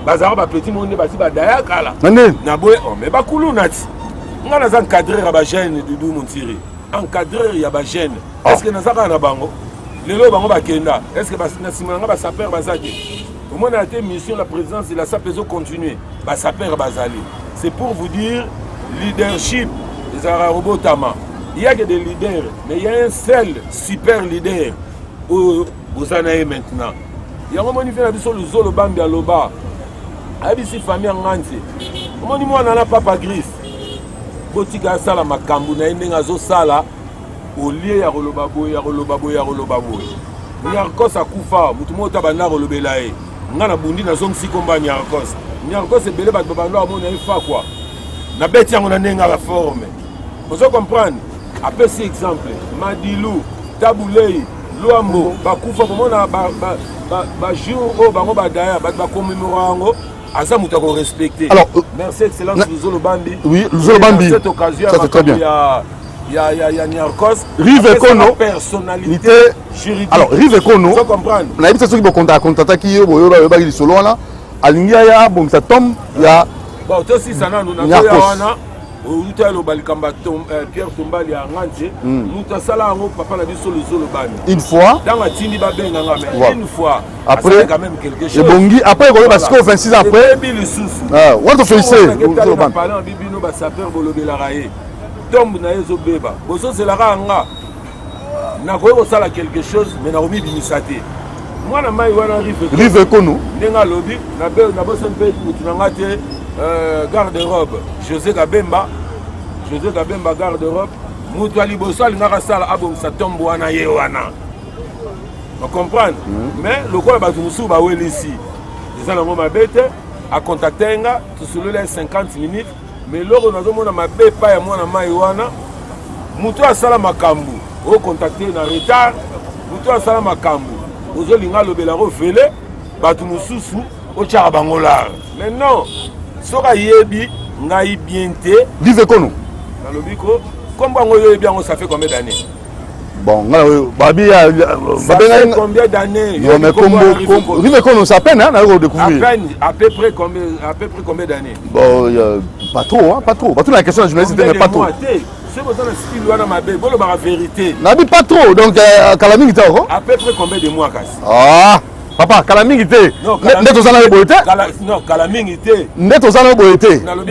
bazara ba petit monde basi ba daya kala na boye mais ba kulu nati ngana za encadrer ba jeune Dudu Muntiri encadreur ya ba jeune est-ce que nazaka na bango lelo bango bakenda est-ce que na simanga ba saper bazaki au moins na été mission la présidence de la SAPEZO continuer ba saper bazali c'est pour vous dire leadership des Arabotama il y a que des leaders mais il y a un seul super leader vous en avez maintenant il y a un moment où il fait Luzolo Bambi à Loba abisi famille nganzi moni mwana na papa Gris botika sala makambu na ndenga zo sala olie ya koloba boye ya koloba boye ya koloba boye Niarkos akufa mutu mota bana kolobela e ngana bundi na zong sikomba Niarkos ebele bat babando amona ifa quoi na beti yango na ndenga la forme vous comprendre après ces exemples Madilu Tabulei Luambo bakufa pomona ba jour o bango badaya bat ba commémorer Asa muta ko respecter. Alors, merci excellence Luzolo Bambi. Oui, Luzolo Bambi. Cette occasion, ça c'est très bien. Il y a Niarkos. Rive Kono. Personnalité juridique. Alors, Rive Kono. Vous comprendre. On a dit que ceux qui vont contacter qui yo boyo ba di solo là. Alingia ya bon ça tombe il y a bon toi si ça na nous na wana uta lo balikamba Pierre Tombali ya nganje muta sala ngo papa na biso Luzolo Bambi. Une fois dans la tindi ba benga ngame une fois après quand même quelque chose. Bongi après parce que 26 après on te félicite Luzolo Bambi. Parler en bibino ba saper bolobela raé tombe na ezo beba boso c'est la ranga na ko sala quelque chose mais na omi bimisate moi na mai wana Rive Kono ndenga lobi na boso mpe mutu na ngate garde-robe José Gabemba garde-robe mutu ali boso ali ngaka sala abom sa tombe wana ye wana vous comprenez mais le quoi ba musu ba welisi eza na ngoma bete a contacter nga tout les 50 minutes mais loko nazomona mabe pa ya mwana mai wana mutu asala makambu o contacter na retard mutu asala makambu ozolinga lobela ko vele batu mususu o tshaka bangola mais non soka yebi ngai bien te Rive Kono na lobiko comme bango yebi yango ça fait combien d'années Bon, Babi ça fait combien d'années? Non, mais comme Rive Kono, c'est à peine, hein, à découvrir. À peine, à peu près combien d'années? Bon, pas trop, hein, pas trop. Pas trop la question de la journaliste, mais pas trop. C'est pour ça que je suis ma belle, bon, la vérité. Nabi pas trop, donc Kalaming était encore. À peu près combien de mois, Kassi? Ah, papa, Kalaming était. Net aux années boité. Non, Kalaming était. Net aux années boité. Donc,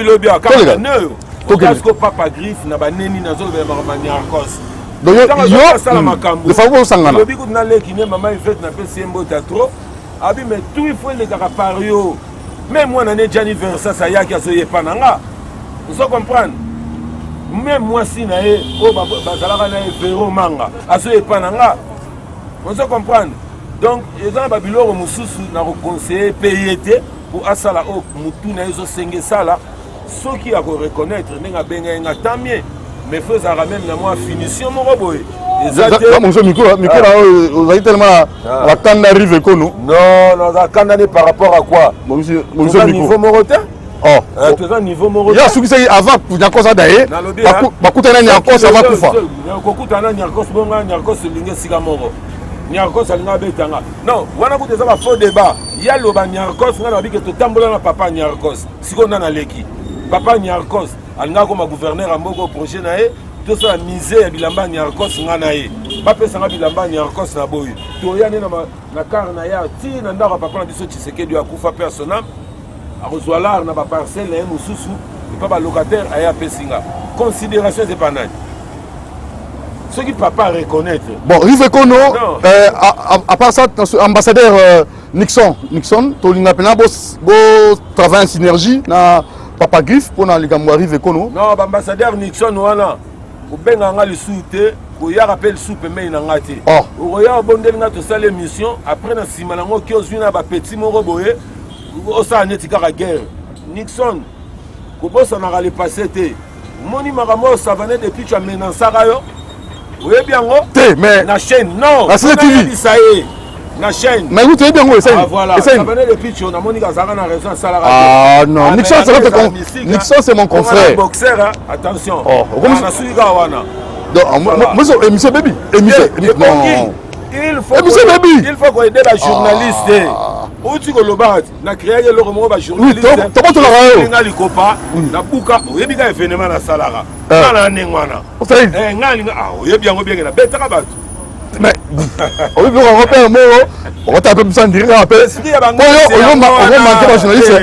lobby, parce que papa griffe n'a pas néni dans zone de Niarkos. Donc de faveur sangana. Le bigot na leki ne maman fait na pe sembo ta trop. Abi mais tout il faut les carapario. Même moi na ne anniversaire ça ya ki asoye pananga. Vous comprendre? Même moi si na e o bazalaka na Véro manga asoye pananga. Vous comprendre? Donc ezana babiloko mususu na conseiller payete pour asala o mutu na ezo senge sala. Ceux qui a reconnaître n'enga benga tant mieux mais faisant même la moi finition mon robot mon micro vous avez tellement la canne arrive Kono non la canne par rapport à quoi mon niveau morotin tout niveau morotin ya suki c'est avant pour nyakosa daye bakutana nyakosa va kufa kokutana nyakos bonga nyakos linge sika moro nyakos alinga betanga non wana kuteza ba faux débat ya loba nyakos ngana biki to tambola na papa nyakos siko na leki papa Niarkos, alanga comme gouverneur à Moko projet nae, tout ça misé à bilamba Niarkos nganae. Papa sanga bilamba Niarkos na boy. To ya na car na ya ti na ndaka papa na biso Tshisekedi du akufa personnel. A rezoilar na ba parcelle na mususu, et pas ba locataire aya pesinga. Considération c'est pas nani. Ce qui papa reconnaître. Bon, Rive Kono à part ça ambassadeur Nixon, to linga pena bo travail en synergie na Papa Griffe pour na likambo Rive Kono. Non, ambassadeur Nixon wana. Ko benga nga le soute, ko ya rappel soupe mais na ngati. O ya bondel nga to sala émission après na sima na ngo ki ozuna ba petit moro boye. O sa neti ka guerre. Nixon ko bossa na le passé té. Moni makamo savane depuis tu as menacé yo. Oui bien ngo. Té mais na chaîne non. La TV. Na chaîne. Mais vous bien où essaye. Voilà. Ça venait depuis tu on a moni Kazara na raison ça la radio. Ah non, Nixon c'est mon confrère. Boxeur attention. On a suivi wana. Donc moi monsieur baby, non. Il faut qu'on aide les journalistes. Où tu le bats, na créé le remords ba journaliste. Oui, tu la ngali kopa na buka, oyebi ka événement na salara. Na nengwana. Ngali oyebi yango bien na betaka batu. Mais on veut repérer mot on tape ça direct rappel on va manquer la journaliste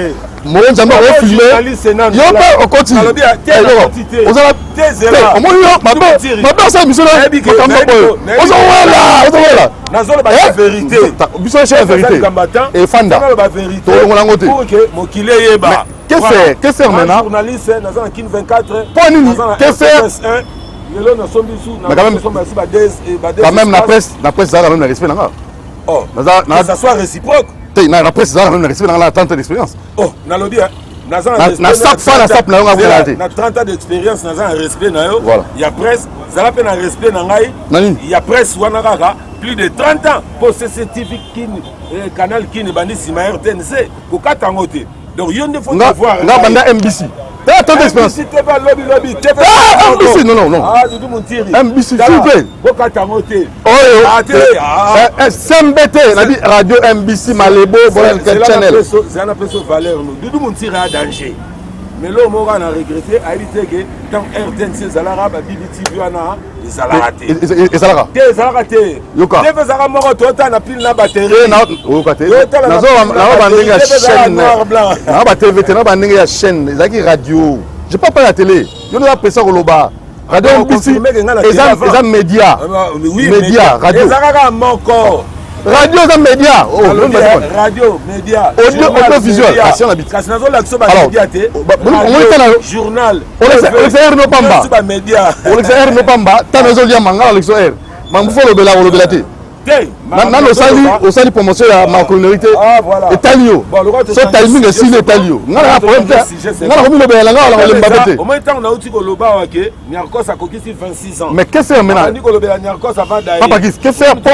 mon jamais refilé yo pas on continue on a on ma ça mission là on là nazolo ba vérité biso c'est vérité et fanda to ngona ngote mo kile yeba qu'est-ce faire maintenant journaliste nazana kin 24 point nini qu'est faire mais quand même la presse ça a même le respect là. Oh, que ça soit réciproque. La presse ça a même le respect dans la 30 ans d'expérience. Oh, na lobby na 30 ans d'expérience na un respect na yo. Il y a presse, ça la peine un respect na ngai. Il y a presse wana kaka plus de 30 ans pour ce certificat canal qui ne bandi sima RTNC ko katango te. Donc il faut voir. Na banda MBC. T'as d'expérience. MBC, non. Ah, du tout mon tiré. MBC, s'il vous plaît. Bokatangote. SMBT, on a dit radio MBC, Malébo, Channel. C'est un peu valeur. Du tout mon tiré à danger. Mais là, on a regretté, à éviter que tant RTNC, Zalara, BBT, Viana, ils allaient rater. Ils allaient rater. Ils allaient rater. Yoka. Ils allaient rater. Ils allaient rater. Ils allaient rater. Ils allaient rater. Radio. Je ne parle pas de la télé. Je ne parle pas de la radio MBC. Les médias. Médias, radio. Radio et médias. Radio, médias. Audiovisuel. Alors, journal. On l'exerce nos pamba. On l'exerce nos pamba. Tant de gens manga l'exerce. Mais il faut le belater. Maintenant, au sein de promotion de ma communauté, Italio. Ce timing est signé Italio. On a un problème. On a remis le bélan, on a l'embabété. Au moins, on a aussi le bas, Niarkos a coqué 26 ans. Mais qu'est-ce que c'est maintenant? Papa, qu'est-ce que c'est pour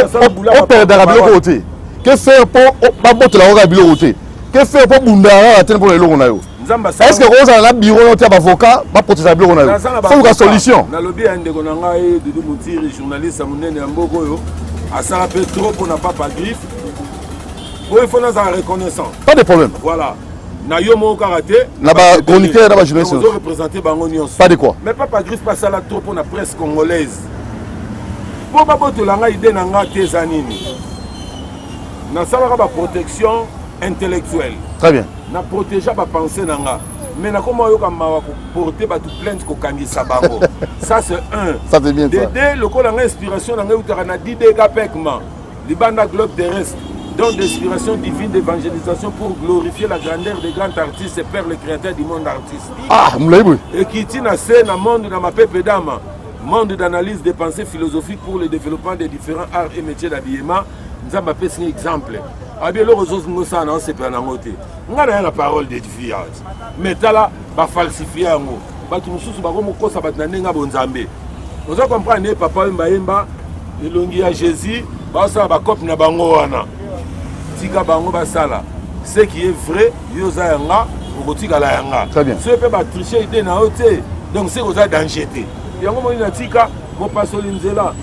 opérer dans la bibliothèque? Qu'est-ce que c'est pour pas botter la bibliothèque? Qu'est-ce que c'est pour Bundara atteindre pour les logos? est-ce que vous avez un bureau d'avocat pour protéger le bureau? Il faut une solution. Dans le lobby, il y a des journalistes à ça peut trop pour n'a pas griffe. Il faut nous en reconnaissant. Pas de problème. Voilà. Na yo mo karaté. Na ba chroniqueur, na ba journaliste. Nous représenter bango nyonso. Pas de quoi. Mais pas griffe pas ça là trop pour la presse congolaise. Pour pas boto langa idée na nga tezanini. Na ça va protection intellectuelle. Très bien. Na protéger ba pensée na nga. Mais na comment yo kama wa porter ba tout plainte ko kangisa bango. Ça c'est un. Ça c'est bien ça. Dès le ko langa inspiration na nga utara na didega pekman. Libanda globe terrestre. Donc d'inspiration divine d'évangélisation pour glorifier la grandeur des grands artistes et Père le créateur du monde artistique. Ah, Moulaïbou. Et qui tient à scène un monde dans ma peuple d'âme, monde d'analyse des pensées philosophiques pour le développement des différents arts et métiers d'habillement. Nous avons fait un exemple. Abia le réseau nous ça non c'est pas n'angoté. On a la parole d'édifiant. Mais là, va falsifier un mot. Ba tu nous sous ba ko ko sa ba nanenga bonzambe. Vous comprenez papa Mbaemba elongi à Jésus, ba ça ba cop na bango wana. Tika bango basala ce qui est vrai yoza yanga okotika la yanga très bien ce peut pas tricher idée na oté donc c'est oza danger té yango mo ina tika mo pasoli nzela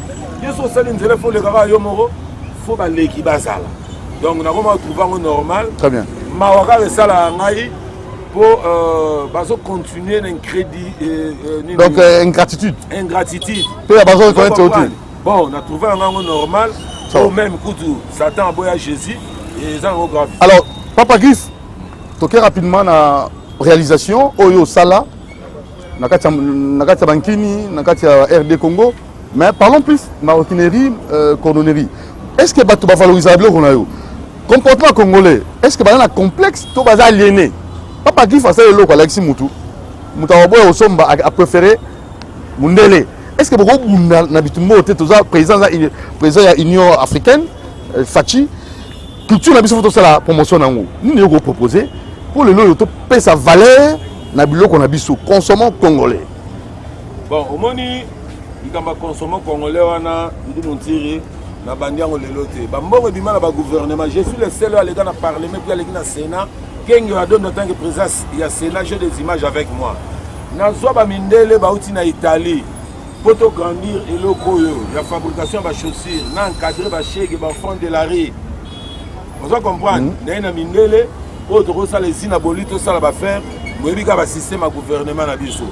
yeso sali nzela faut le kaka yo moko faut ba leki basala donc na comment trouver normal très bien ma waka sala ngai pour baso continuer un crédit donc ingratitude peut ya baso connaître oté bon on a trouvé un angle normal au même coup Satan a boya Jésus. Alors, Papa Griff, toqué rapidement la réalisation, Oyo Sala, Nakatia Bankini, Nakatia RD Congo, mais parlons plus maroquinerie, cordonnerie. Est-ce que tu vas valoriser le comportement congolais? Est-ce que tu as un complexe, tu vas aliéner? Papa Griff a fait le local Alexis Moutou, Moutawaboy au Somba a préféré Mundele. Est-ce que vous avez un président de l'Union africaine, Fachi? Culture n'a pas la promotion nous nous proposer pour le lot payer sa valeur na bilo qu'on a biso consommant congolais. Bon au moni il va consommer congolais wana ndi montiri na bandiango lelote ba mbongo bima na ba gouvernement je suis le seul à l'état na parlement puis à l'état na Sénat kengi wa donne tant que présence il y a Sénat j'ai des images avec moi na zo ba mindele ba uti na Italie pour grandir et lokoyo la fabrication ba chaussures na encadrer ba chèque ba fond de la rue. Vous comprenez? Il y a un mindele, autre chose, les inabolito, ça va faire. Vous avez un système à gouvernement à Bissau.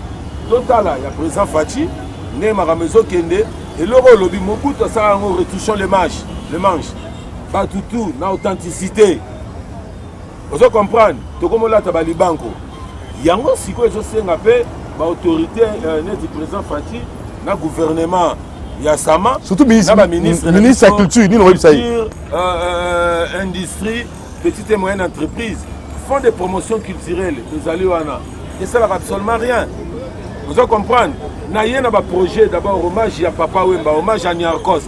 Total, il y a président Fachi, il y a un maison Kende, et le rôle, beaucoup de ça, en retouchant les manches. Pas tout, dans l'authenticité. Vous comprenez? Tout comme là, tu as les banques. Il y a aussi quoi, je sais, l'autorité du président Fachi, dans le gouvernement. Il y a Sama, surtout ministre de la culture, industrie, petite et moyenne entreprise, font des promotions culturelles, et ça n'a absolument rien. Vous comprenez? Il y a un projet, d'abord hommage à Papa Wemba, hommage à Niarkos,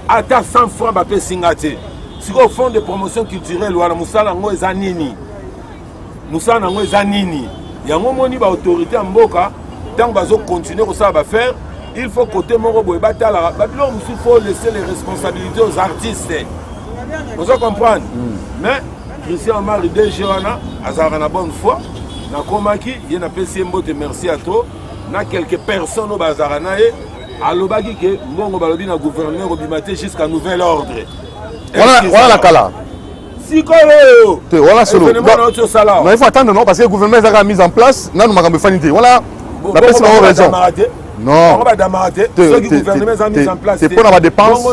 à 100 francs, à Singate. Si vous font des promotions culturelles, Moussala Ngo est Zanini. Moussala Ngo est Zanini. Il y a une autorité en Boka, tant que vous continuez à faire. Il faut côté Morobo et Batala. Il faut laisser les responsabilités aux artistes. Vous comprenez? Mais Christian Marie de Johanna, à la bonne foi, na Komaki, il y a un PC Mbote, merci à toi. Na quelques personnes au Bazaranae, à l'Obagi, que Mongo Balobi na gouverneur Obimate jusqu'à nouvel ordre. Voilà la Kala. Si Kolo! Voilà solo. Mais il faut attendre, non, parce que le gouvernement a mis en place, non, nous m'avons fait une voilà. La personne a raison. Non, c'est pour la dépense. Non,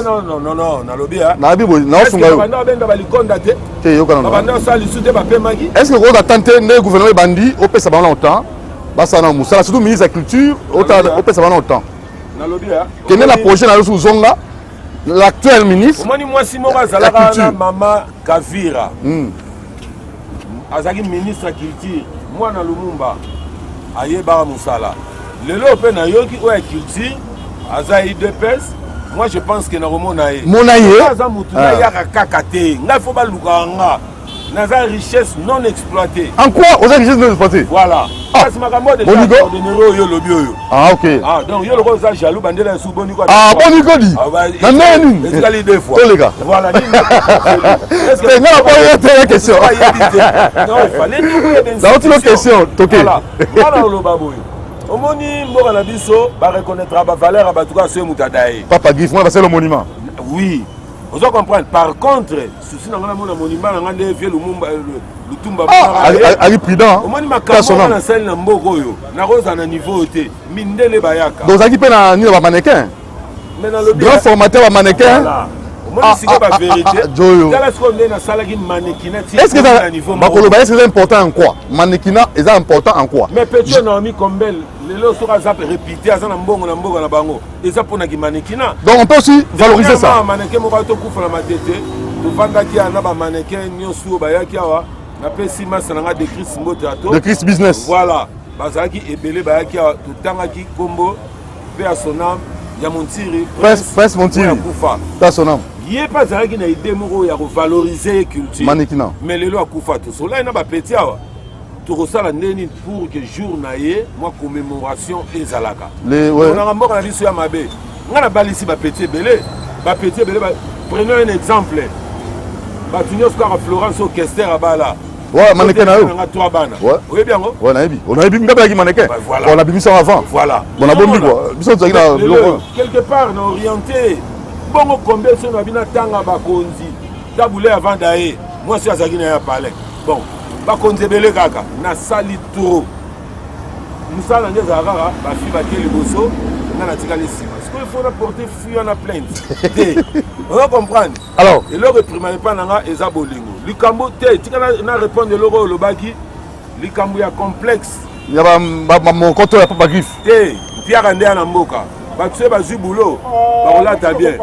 est-ce que vous attendez le gouvernement bandit au pays ça va longtemps? C'est surtout le ministre de la Culture au pays ça va longtemps. Quel est le projet dans le Zonga? L'actuel ministre de la Culture. Maman Kavira. Azaki ministre de la Culture. Moi dans Lumumba. Ayeba Moussala. Le lot na yoki ou culture azaï de pes moi je pense que na romonaye monaye aza mutu ya kakate nga faut ba lukanga naza richesse non exploitée. En quoi aux richesses non exploitées? Voilà. C'est ma camarade déjà ordonné yo lobby yo. Ah OK. Ah donc yo le rose jaloux bandela sous Bonico. Ah Bonico dit. Ah non. Est-ce qu'elle deux fois? Les gars. Voilà. Est-ce que non pas une question. Non, il fallait nous dans une question. Voilà. Voilà le baboy. Omoni mboka na biso ba reconnaîtra ba valeur ba tuka so mutadaye. Papa Griff moi c'est le monument. Oui. Vous comprenez. Par contre, souci na ngana mona monument na ngande vieux Lumumba Lutumba. Ah, ali prudent. Omoni makambo na salle na mboko yo. Na roza na niveau te. Mindele bayaka. Donc ça qui peut na ni ba mannequin. Mais dans le grand formateur ba mannequin. Voilà. Est-ce que c'est important en quoi? Mannequinat est important en quoi? Mais petit Naomi Combel, les lots sont répétés à Zanambongo, Nambogo, Nabango. Et ça pour Naki mannequinat. Donc on peut aussi valoriser ça. Mannequin, mon bateau couvre la matete. Tu vends qui a un mannequin, Nyosu, Bayakiawa, la Pessima, Sananga de Chris Motato. De Chris Business. Voilà. Bazaki et Belé Bayakia, tout Tangaki, Combo, Père son âme, Yamontiri, Prince Montiri. Père son âme. Il n'y a pas une idée de valoriser la culture. Mannequinat. Mais les lois Koufa, tout cela, il y a des petits. Tout ça, pour que jour naïe, moi, commémoration et Zalaka. On a un mort à la vie sur Yamabé. On a la balle ici, petit belé. Prenons un exemple. Batunio Square Florence au Kester à Bala. Ouais, mannequin. On a trois bannes. Ouais. Oui, bien. Ouais, on a bien qui mannequin. On a bien ça avant. Voilà. On a bon quoi. Quelque part, on a orienté. Bongo combien sont nabina tanga bakonzi tabule avant d'aller moi suis azaki na ya palais bon bakonzi belé kaka na sali trop musala nde zakara ba fi ba keli boso na tika les sima parce qu'il faut porter fui en plainte on va comprendre alors et le reprimande pas nanga eza bolingo likambo te tika na répondre le logo lobaki likambo ya complexe ya ba mon koto ya Papa Griff te Pierre Andea na mboka Batuse bazu boulot, bakolata bien.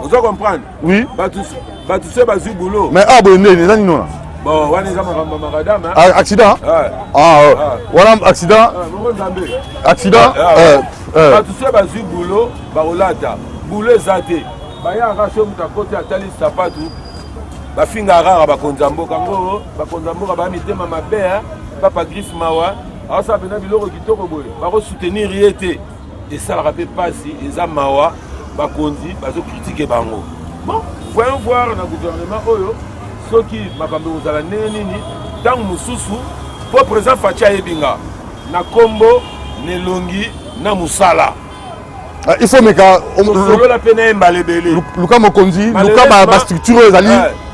Vous comprenez? Oui. Batuse bazu boulot. Mais ah bon, les amis non. Bon, on est à madame. Accident? Ah, voilà accident. Accident. Batuse bazu boulot, bakolata. Boulot zate. Baya raso mutakote atali sapatu. Bafinga rara bakonzambo kango, bakonzambo ba mitema mabe, Papa Griff mawa. Alors ça bena biloko kitoko boye. Bako soutenir yete. Et ça ne rappelle pas si les Amawa, Bakondi, Bazo critiquer Bango. Bon, voyons voir dans le gouvernement, ceux qui m'appellent aux Alanini, dans Moussoussou, pour présent Fatia Ebinga, na Kombo, Nelongi, na Moussala. Il faut me dire, la peine Mbalebele. Luka Mokondi, Luka ma structure,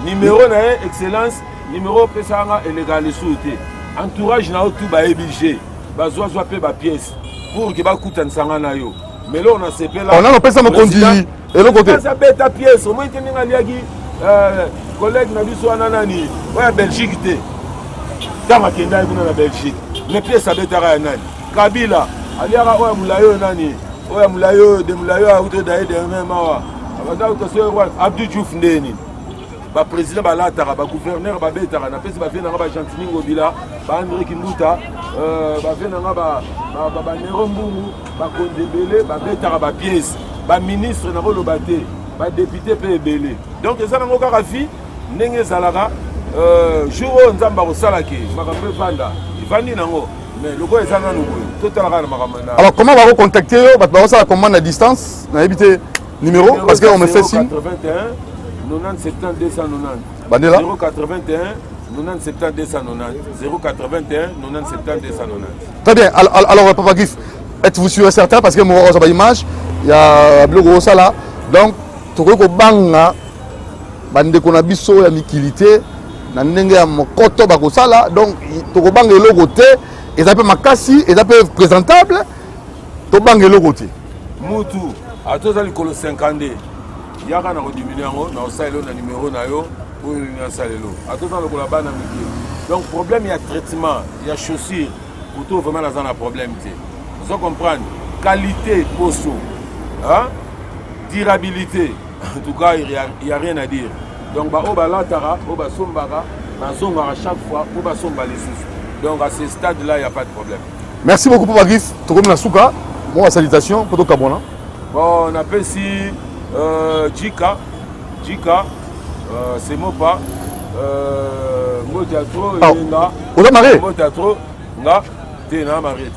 numéro excellence, numéro Pesanga et légalité. Entourage na tout ba ebigé, Bazo pe ba pièce. Pour que va coûter un sanganayo. Mais là on a CP là. On a pas ça me conduit. Et l'autre côté. Ça bête ta pièce. Au moins tenir à liagi collègue na biso ananani. Ouais Belgique té. Dans ma kenda ina na Belgique. Mais pièce ça bête à nani. Kabila. Aliara oya mulayo nani. Oya mulayo de mulayo a auto d'aide de même mawa. Abada ko se wa Abdou Diouf ndeni. Ba président ba la tara ba gouverneur ba beta na pesi ba vena ba Gentini Ngobila ba André Kimbuta ba vena ba Nero Mbungu ba Kondebele ba beta ba pièce ba ministre na lo baté ba député pe belé donc ça na ngoka rafi ndenge zalaka jour nzamba ko salaki makambe vanda ivandi nango mais loko ezanga nuko totalaka na makamana. Alors comment on va vous contacter ba ça la commande à distance na habité numéro parce que on me fait signe 81 90 70 290 Bandela 081 90 70 290 081 90 70 290. Très bien. Alors Papa Griff, êtes-vous sûr et certain parce que moi j'ai image, il y a blogo ça là. Donc toko ko banga bande ko na biso ya mikilité na ndenge ya mokoto ba ko sala donc toko banga logo te et ça peut makasi et ça peut présentable to banga logo te. Mutu a tous les colo 50. Il y a un diminué en salaire na numéro na yo pour un salaire. À tout le la bana donc problème il y a traitement, il y a chaussures pour tout vraiment dans un problème. Vous comprenez qualité posto, hein? Durabilité. En tout cas il y a rien à dire. Donc ba oba latara, oba sombara, na sombara chaque fois, oba sombara les sous. Donc à ce stade là il y a pas de problème. Merci beaucoup Papa Griff. Tu comme la souka. Bon salutation pour tout Cabona. Bon on appelle ici Jika, c'est Mopa, Mot théâtre, Ah, vous êtes marié? Mot théâtre, nga, t'es na marié.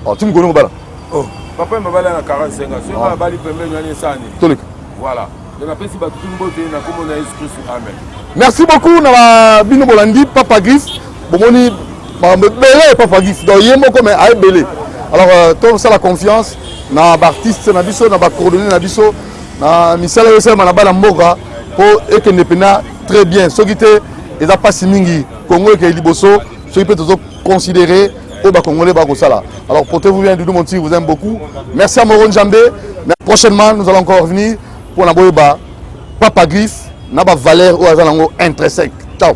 Oh, tu me connais pas là. Oh, papa m'a balé na 45 ans. C'est ma bali pembe na nesani. Tonique. Voilà. Donc après si ba tout mbote na comme on a Jésus Christ. Amen. Merci beaucoup na bino bolandi Papa Griff. Bomoni ba belé Papa Griff. Donc yemo comme ay belé. Alors tout ça la confiance na artiste na biso na ba coordonner na biso na misala yo sema na bala mboka po ekende pena très bien. So gité eza pasi mingi Congo ke liboso, so peut toujours considérer au bas congolais bas ça. Alors portez-vous bien, Doudou Monti vous aime beaucoup. Merci à Moron Djambé. Prochainement nous allons encore venir pour la Papa Griff, n'a pas valeur ou intrinsèque. Ciao.